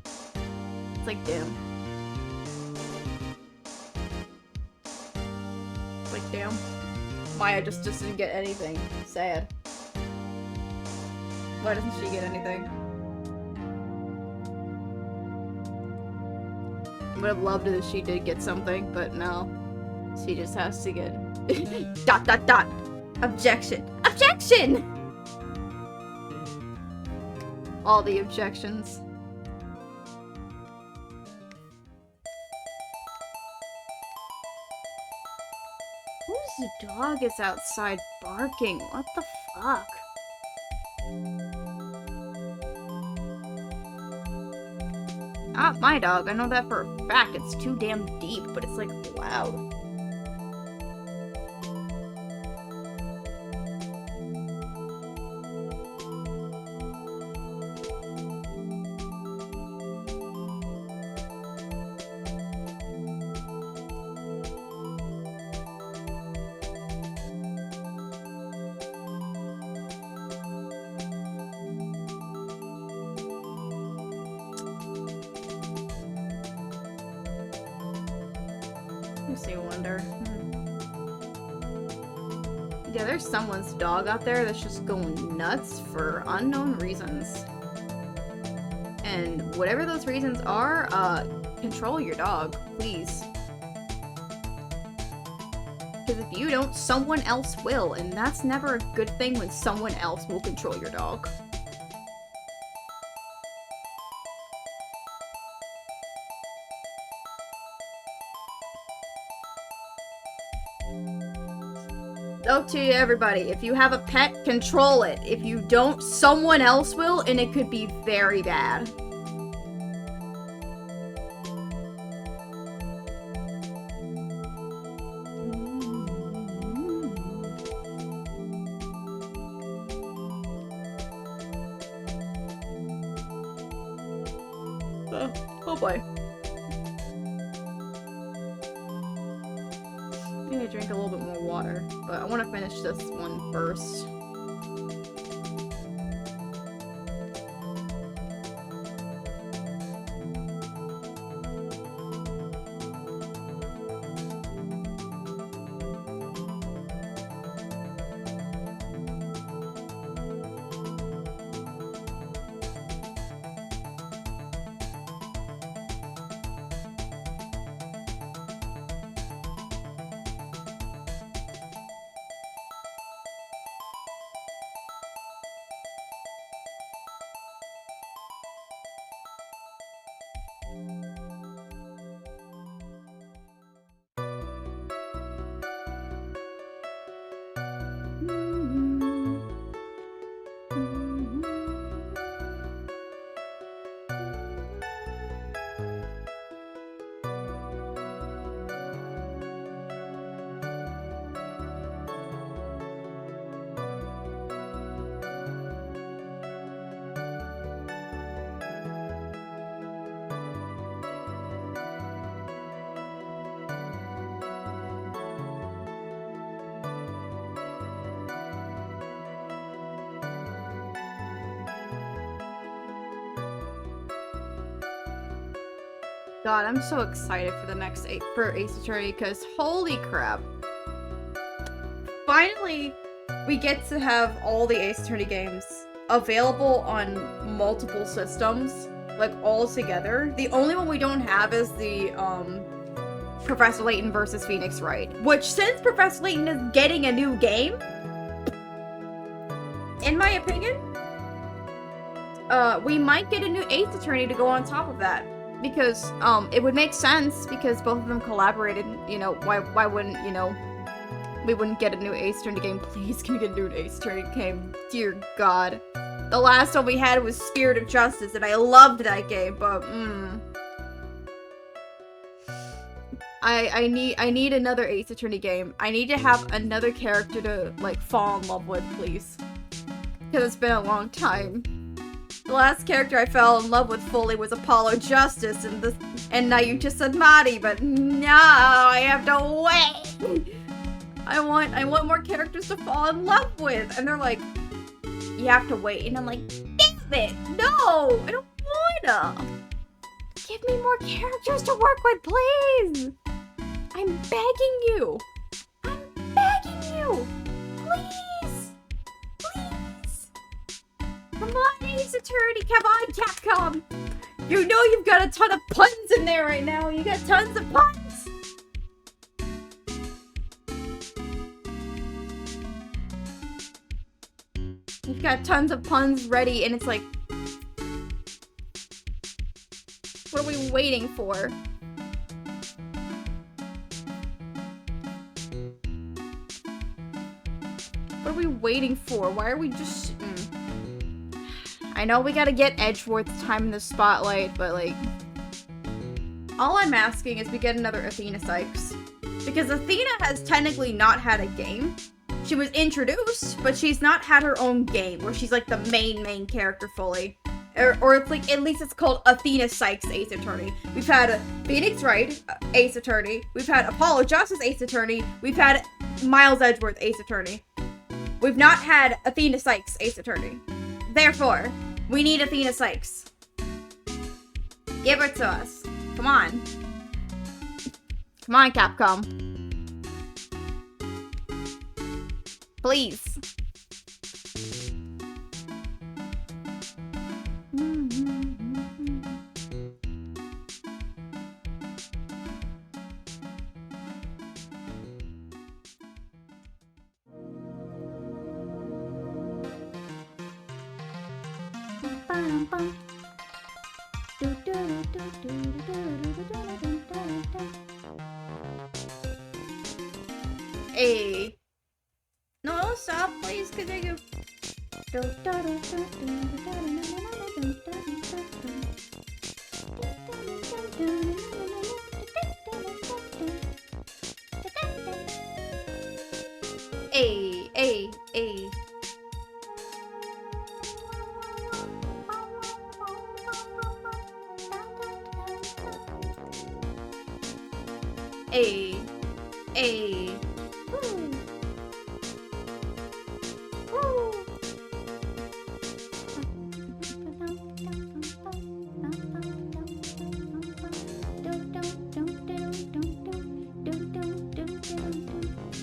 It's like, damn. It's like, damn. Maya just didn't get anything. Sad. Why doesn't she get anything? I would have loved it if she did get something, but no. She just has to get... ... Objection. Objection! All the objections. dog is outside barking. What the fuck? Not my dog. I know that for a fact. It's too damn deep, but it's like loud. Yeah, there's someone's dog out there that's just going nuts for unknown reasons. And whatever those reasons are, control your dog, please. Because if you don't, someone else will, and that's never a good thing when someone else will control your dog. Up to you, everybody. If you have a pet, control it. If you don't, someone else will, and it could be very bad. Oh boy. I need to drink a little bit more water, but I want to finish this one first. God, I'm so excited for the next Ace Attorney because holy crap. Finally, we get to have all the Ace Attorney games available on multiple systems, like all together. The only one we don't have is the Professor Layton versus Phoenix Wright, which since Professor Layton is getting a new game, in my opinion, we might get a new Ace Attorney to go on top of that. Because, it would make sense, because both of them collaborated, you know, why wouldn't, you know, we wouldn't get a new Ace Attorney game. Please, can we get a new Ace Attorney game? Dear God. The last one we had was Spirit of Justice, and I loved that game, but, I need another Ace Attorney game. I need to have another character to, like, fall in love with, please. Because it's been a long time. The last character I fell in love with fully was Apollo Justice, and now you just said Marty, but no, I have to wait. I want more characters to fall in love with, and they're like, you have to wait, and I'm like, damn it, no, I don't wanna. Give me more characters to work with, please. I'm begging you. I'm begging you. Please. Please. Come on, Ace Attorney. Come on, Capcom. You know you've got a ton of puns in there right now. You got tons of puns. You've got tons of puns ready, and it's like, what are we waiting for? waiting for? Why are we just... I know we gotta get Edgeworth's time in the spotlight, but like... all I'm asking is we get another Athena Sykes. Because Athena has technically not had a game. She was introduced, but she's not had her own game, where she's like the main character fully. Or it's like, at least it's called Athena Sykes Ace Attorney. We've had Phoenix Wright, Ace Attorney. We've had Apollo Justice Ace Attorney. We've had Miles Edgeworth Ace Attorney. We've not had Athena Sykes Ace Attorney. Therefore, we need Athena Sykes. Give her to us. Come on. Come on, Capcom. Please. Hey. No, stop, please continue. Hey, hey, hey. Hey, hey. Woo. Woo.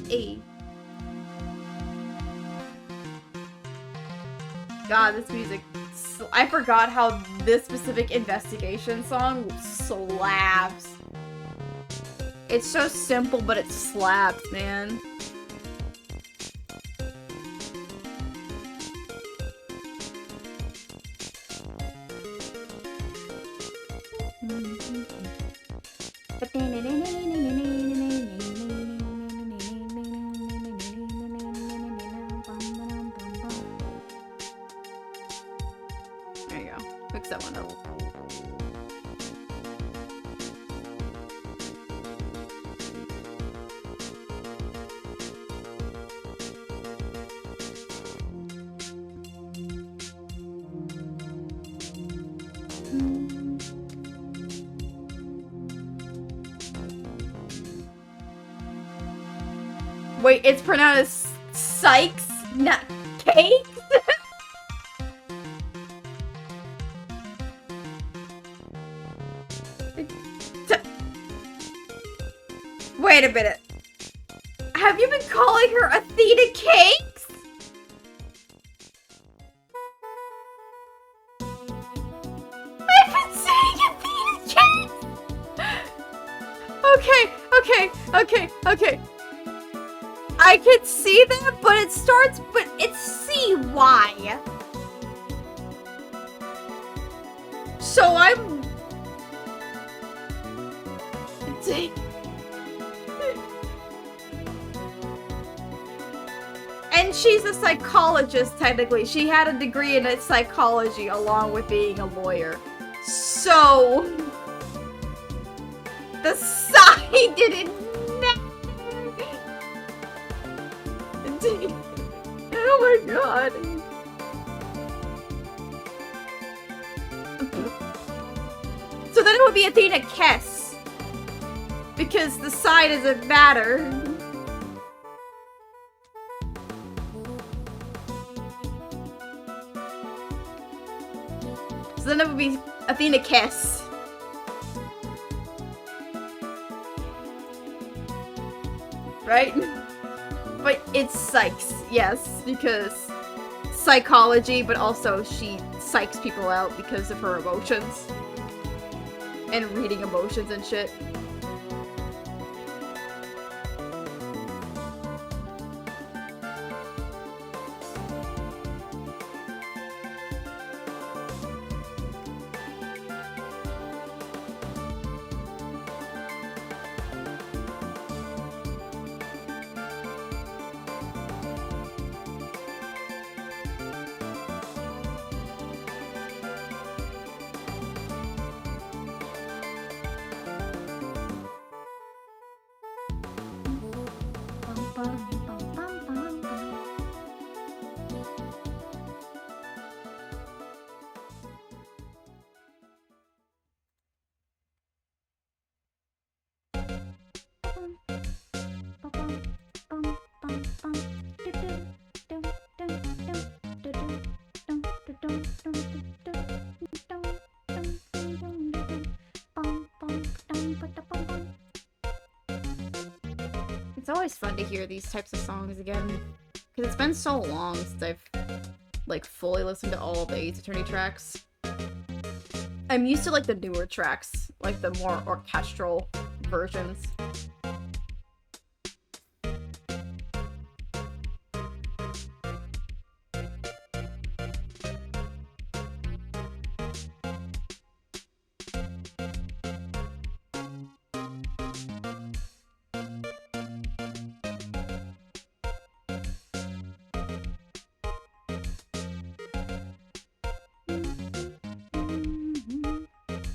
Hey. God, this music. I forgot how this specific investigation song slaps. It's so simple, but it slaps, man. There you go. Fix that one up. Wait, it's pronounced Sykes, not Cakes? Wait a minute. Have you been calling her Athena Cakes? I've been saying Athena Cakes! Okay. I can see that, but it's CY. So I'm... And she's a psychologist, technically. She had a degree in psychology along with being a lawyer. So... the side didn't matter. Oh my god. So then it would be Athena Kess. Because the side doesn't matter. So then it would be Athena Kess. Right? But it's Sykes, yes, because psychology, but also she psychs people out because of her emotions. And reading emotions and shit. It's always fun to hear these types of songs again, because it's been so long since I've, like, fully listened to all of the Ace Attorney tracks. I'm used to, like, the newer tracks, like the more orchestral versions.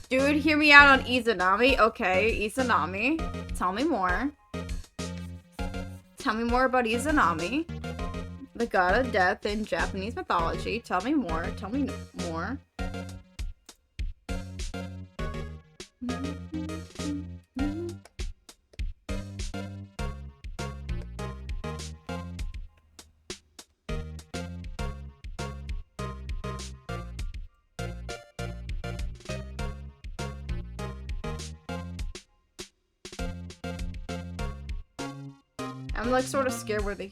Dude, hear me out on Izanami. Okay, Izanami. Tell me more. Tell me more about Izanami. The god of death in Japanese mythology. Tell me more. Tell me more. I'm like sort of scared where they...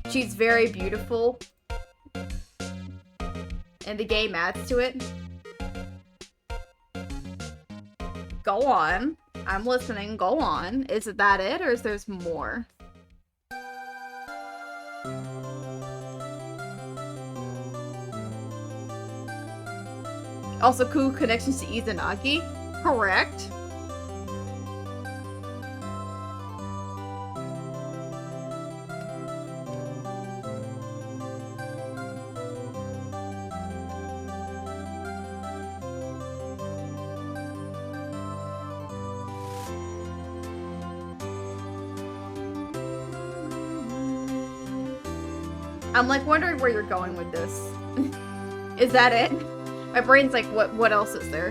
She's very beautiful. And the game adds to it. Go on. I'm listening. Go on. Is that it, or is there more? Also, cool connections to Izanagi. Correct. I'm like wondering where you're going with this. Is that it? My brain's like, what else is there?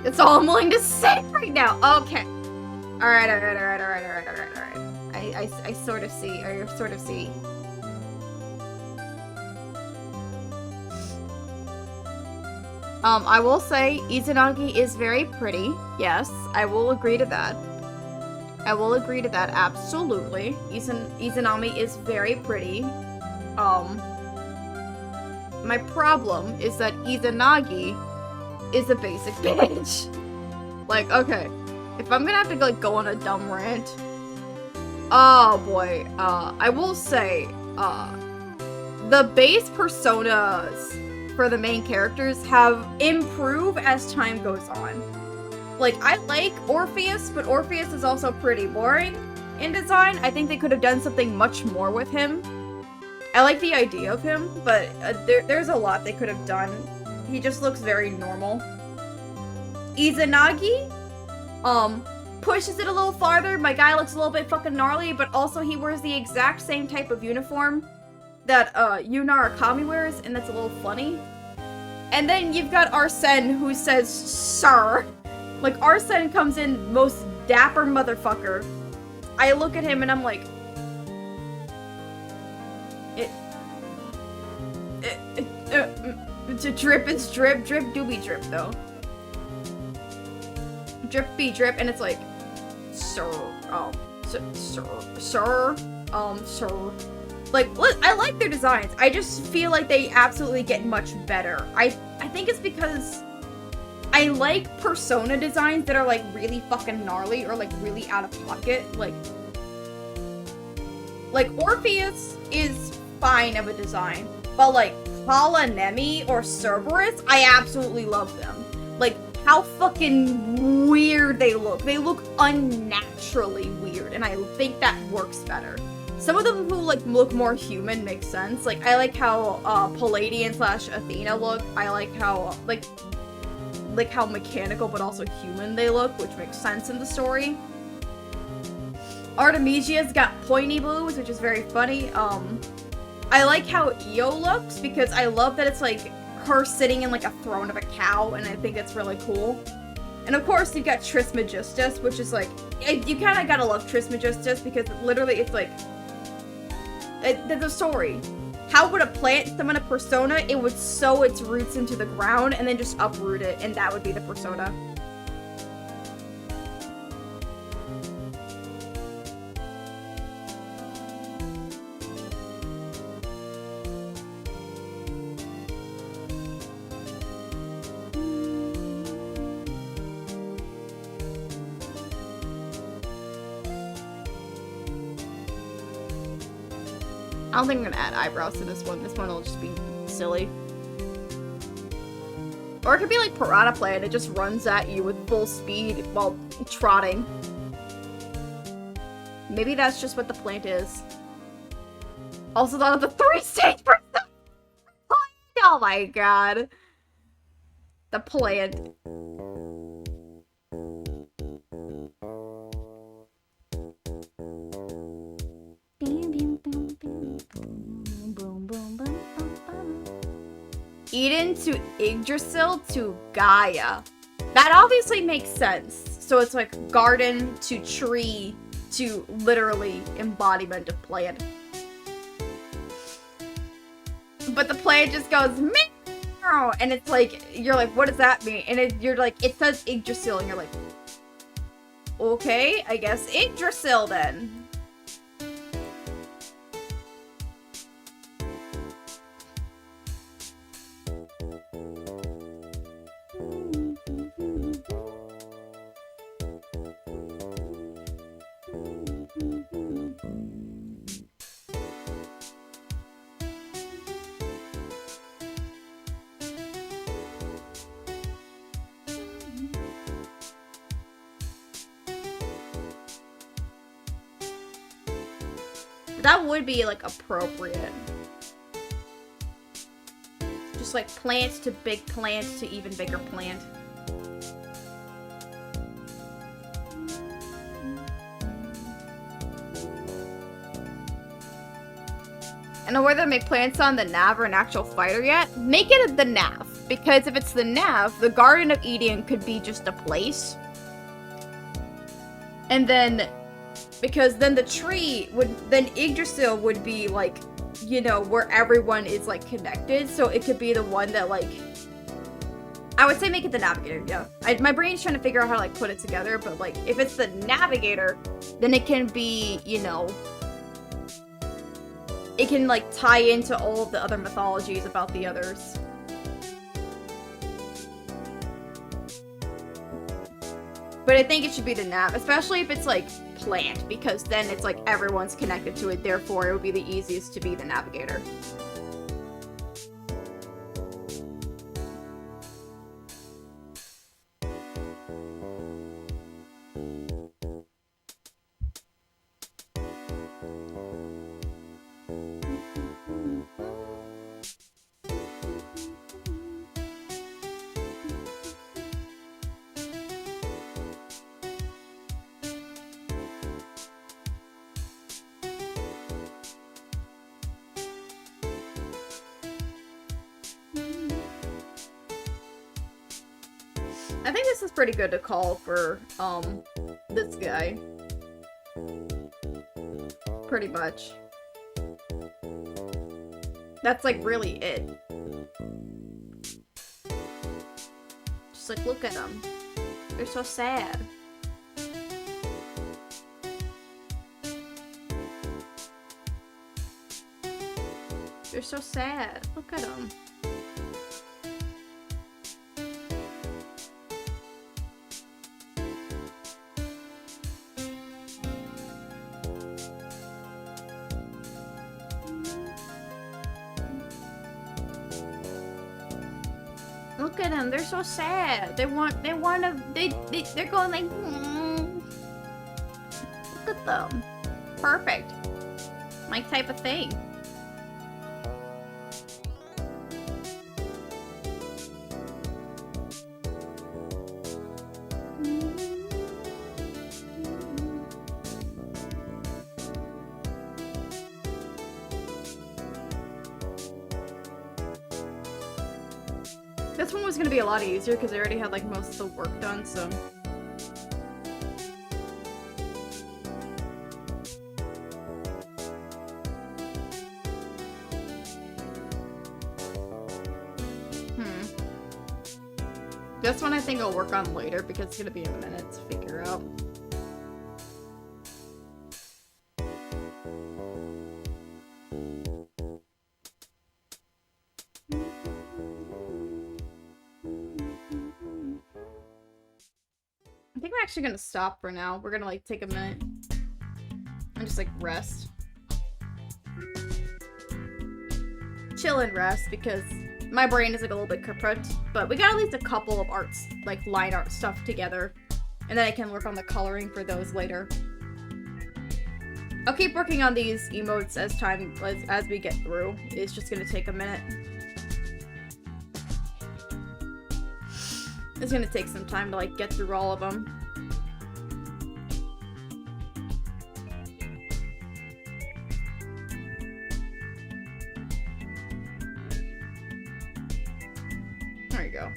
That's all I'm willing to say right now. Okay. Alright. I sort of see, or sort of see. I will say Izanagi is very pretty. Yes, I will agree to that. I will agree to that, absolutely. Izanami is very pretty. My problem is that Izanagi is a basic bitch. Like, okay, if I'm gonna have to, like, go on a dumb rant... Oh, boy. I will say, the base personas for the main characters have improved as time goes on. Like, I like Orpheus, but Orpheus is also pretty boring in design. I think they could have done something much more with him. I like the idea of him, but there's a lot they could have done. He just looks very normal. Izanagi, pushes it a little farther. My guy looks a little bit fucking gnarly, but also he wears the exact same type of uniform that Yuna Arakami wears, and that's a little funny. And then you've got Arsene, who says, sir. Like, Arsene comes in most dapper motherfucker. I look at him and I'm like... drip is drip. Drip do be drip, though. Drip be drip, and it's like... Sir. Sir. Like, I like their designs. I just feel like they absolutely get much better. I think it's because I like persona designs that are, like, really fucking gnarly or, like, really out of pocket. Like, Orpheus is fine of a design, but, like, Palanemi or Cerberus, I absolutely love them. Like, how fucking weird they look. They look unnaturally weird, and I think that works better. Some of them who, like, look more human makes sense. Like, I like how, Palladian / Athena look. I like how, like how mechanical but also human they look, which makes sense in the story. Artemisia's got pointy boobs, which is very funny. I like how Io looks, because I love that it's, like, her sitting in, like, a throne of a cow, and I think it's really cool. And of course, you've got Trismegistus, which is like, you kind of gotta love Trismegistus because literally it's like, there's a story. How would a plant summon a persona? It would sow its roots into the ground and then just uproot it, and that would be the persona. I don't think I'm gonna add eyebrows to this one. This one will just be silly. Or it could be like Piranha Plant. It just runs at you with full speed while trotting. Maybe that's just what the plant is. Also thought of the 3-stage person. Oh my god. The plant. Eden to Yggdrasil to Gaia. That obviously makes sense. So it's like garden to tree to literally embodiment of plant. But the plant just goes meow, and it's like, you're like, what does that mean? And you're like, it says Yggdrasil, and you're like, okay, I guess Yggdrasil then. That would be, like, appropriate. Just, like, plant to big plant to even bigger plant. I don't know whether to make plants on the nav or an actual fighter yet. Make it the nav. Because if it's the nav, the Garden of Eden could be just a place. And then... because then the tree would, then Yggdrasil would be like, you know, where everyone is like connected. So it could be the one that like, I would say make it the navigator, yeah. My brain's trying to figure out how to like put it together, but like if it's the navigator, then it can be, you know, it can like tie into all of the other mythologies about the others. But I think it should be the nav, especially if it's like plant, because then it's like everyone's connected to it, therefore it would be the easiest to be the navigator. I think this is pretty good to call for, this guy. Pretty much. That's, like, really it. Just, like, look at them. They're so sad. They're so sad. Look at them. Look at them, they're so sad. They're going like, Look at them. Perfect. My type of thing. This one was gonna be a lot easier because I already had like most of the work done, so. This one I think I'll work on later because it's gonna be a minute to figure out. I think we're actually gonna stop for now. We're gonna like take a minute and just like rest. Chill and rest because my brain is like a little bit kaput, but we got at least a couple of arts, like line art stuff together. And then I can work on the coloring for those later. I'll keep working on these emotes as we get through. It's just gonna take a minute. It's gonna take some time to like get through all of them. There you go.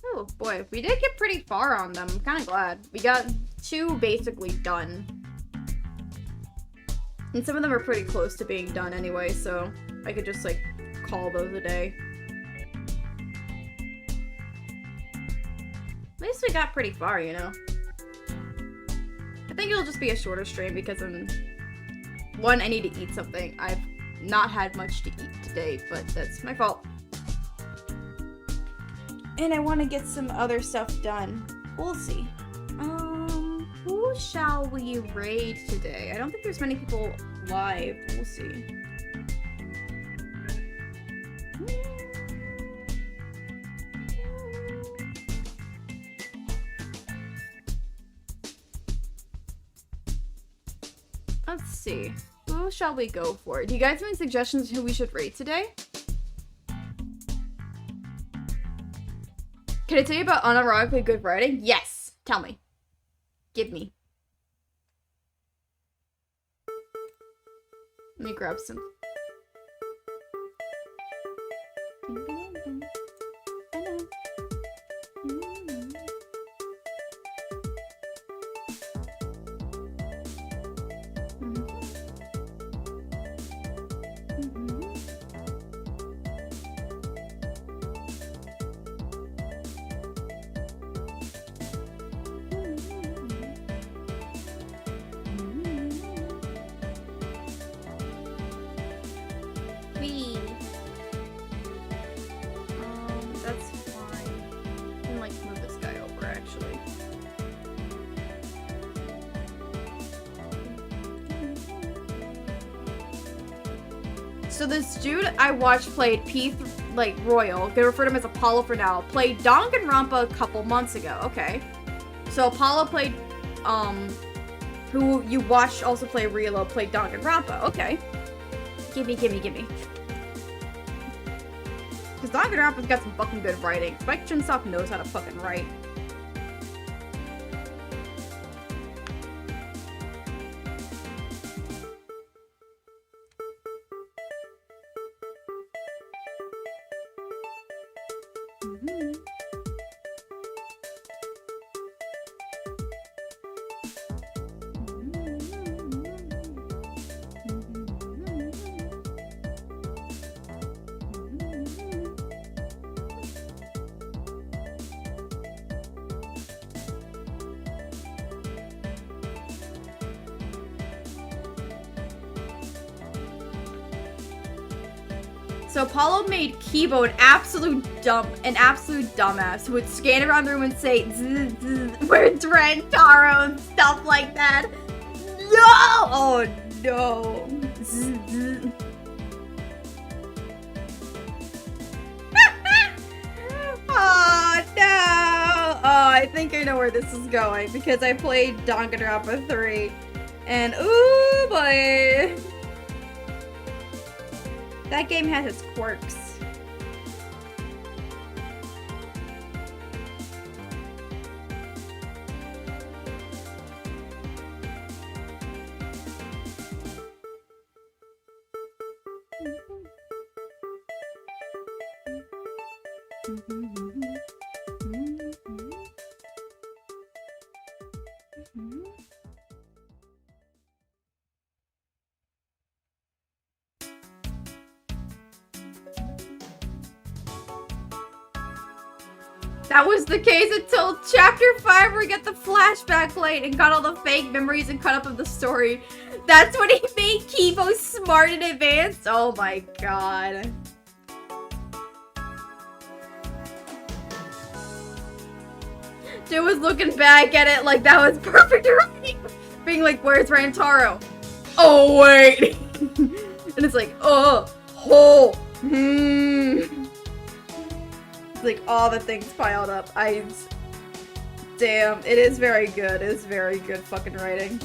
Oh boy, we did get pretty far on them. I'm kind of glad. We got 2 basically done. And some of them are pretty close to being done anyway, so I could just like call those a day. At least we got pretty far, you know? I think it'll just be a shorter stream because one, I need to eat something. I've not had much to eat today, but that's my fault. And I want to get some other stuff done. We'll see. Who shall we raid today? I don't think there's many people live. We'll see. Let's see. Who shall we go for? Do you guys have any suggestions who we should raid today? Can I tell you about unironically good writing? Yes! Tell me. Give me. Let me grab some. That's fine. I can like move this guy over actually. So this dude I watched played Royal, gonna refer to him as Apollo for now, played Danganronpa a couple months ago. Okay. So Apollo played, who you watched also play Rilo, played Danganronpa. Okay. Gimme. Because Danganronpa's got some fucking good writing. Spike Chunsoft knows how to fucking write. So Apollo made Kibo an absolute dumbass who would scan around the room and say, "We're Drentaro" and stuff like that. No! Oh no. Oh no! Oh, I think I know where this is going because I played Danganronpa 3. And ooh boy. That game has its quirks. That was the case until chapter 5 where we got the flashback light and got all the fake memories and cut up of the story. That's when he made Kibo smart and advanced? Oh my god. Dude was looking back at it like that was perfect writing. Being like, where's Rantaro? Oh wait. And it's like, It's like all the things piled up. Damn, it is very good. It is very good fucking writing.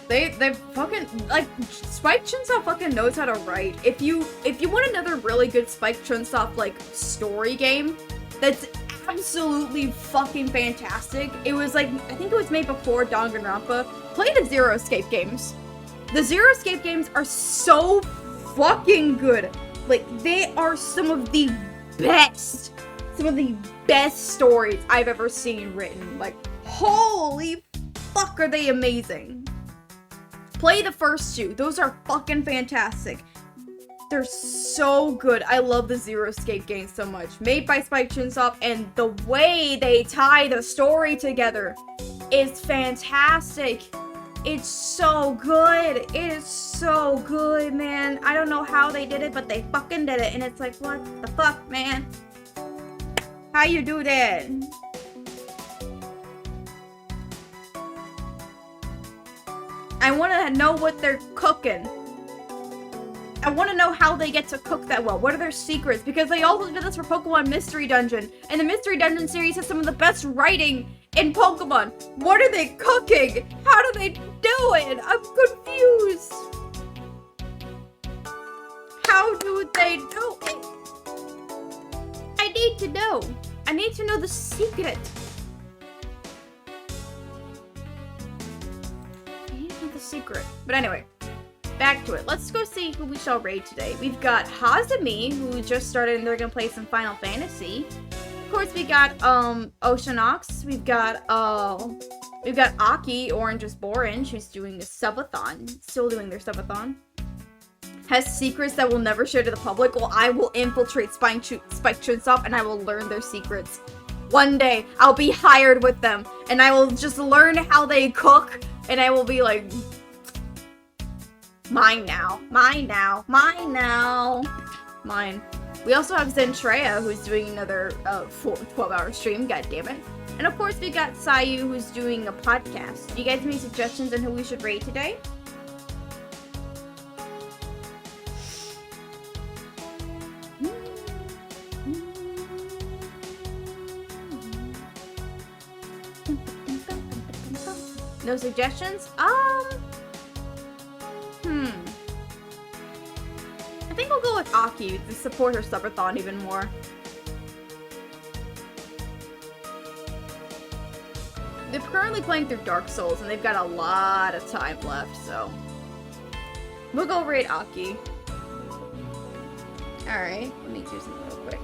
They fucking, like, Spike Chunsoft fucking knows how to write. If you want another really good Spike Chunsoft, like, story game that's absolutely fucking fantastic, it was like, I think it was made before Danganronpa. Play the Zero Escape games. The Zero Escape games are so fucking good. Like, they are some of the best stories I've ever seen written. Like, holy fuck, are they amazing. Play the first two. Those are fucking fantastic. They're so good. I love the Zero Escape games so much. Made by Spike Chunsoft, and the way they tie the story together is fantastic. It's so good. It is so good, man. I don't know how they did it, but they fucking did it. And it's like, what the fuck, man? How you do that? I want to know what they're cooking. I want to know how they get to cook that well. What are their secrets? Because they also did this for Pokemon Mystery Dungeon. And the Mystery Dungeon series has some of the best writing in Pokemon. What are they cooking? How do they do it? I'm confused. How do they do it? I need to know. I need to know the secret. The secret. But anyway, back to it. Let's go see who we shall raid today. We've got Hazumi, who just started and they're gonna play some Final Fantasy. Of course, we got Oceanox. We've got Aki, Orange is Borange, who's doing a subathon. Still doing their subathon. Has secrets that we'll never share to the public. Well, I will infiltrate Spike Chunsoft and I will learn their secrets. One day, I'll be hired with them and I will just learn how they cook. And I will be like, mine now, mine now, mine now, mine. We also have Zentreya, who's doing another 12-hour stream, god damn it. And of course we got Sayu, who's doing a podcast. Do you guys have any suggestions on who we should raid today? No suggestions? I think we'll go with Aki to support her subathon even more. They're currently playing through Dark Souls and they've got a lot of time left, so we'll go raid Aki. Alright, let me do something real quick.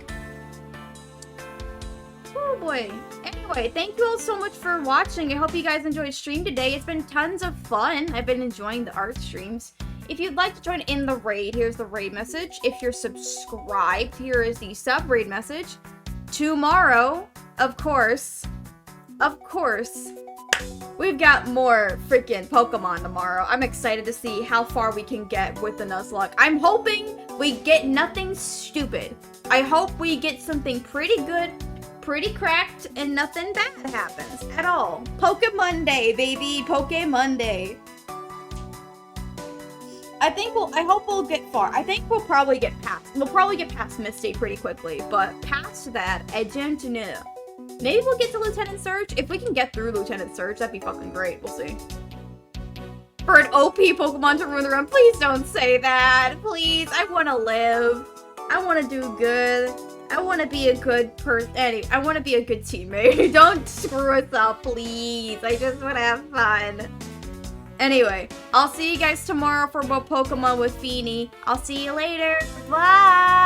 Oh boy. Anyway, thank you all so much for watching. I hope you guys enjoyed stream today. It's been tons of fun. I've been enjoying the art streams. If you'd like to join in the raid, here's the raid message. If you're subscribed, here is the sub raid message. Tomorrow, of course, we've got more freaking Pokemon tomorrow. I'm excited to see how far we can get with the Nuzlocke. I'm hoping we get nothing stupid. I hope we get something pretty good, pretty cracked, and nothing bad happens at all. Pokemon Day, baby. Pokemon Day. I hope we'll get far. I think we'll probably get past Misty pretty quickly, but past that, I don't know. Maybe we'll get to Lieutenant Surge. If we can get through Lieutenant Surge, that'd be fucking great. We'll see. For an OP Pokemon to ruin the run, please don't say that. Please, I want to live. I want to do good. I want to be a good person. Anyway, I want to be a good teammate. Don't screw us up, please. I just want to have fun. Anyway, I'll see you guys tomorrow for more Pokemon with Feeny. I'll see you later. Bye!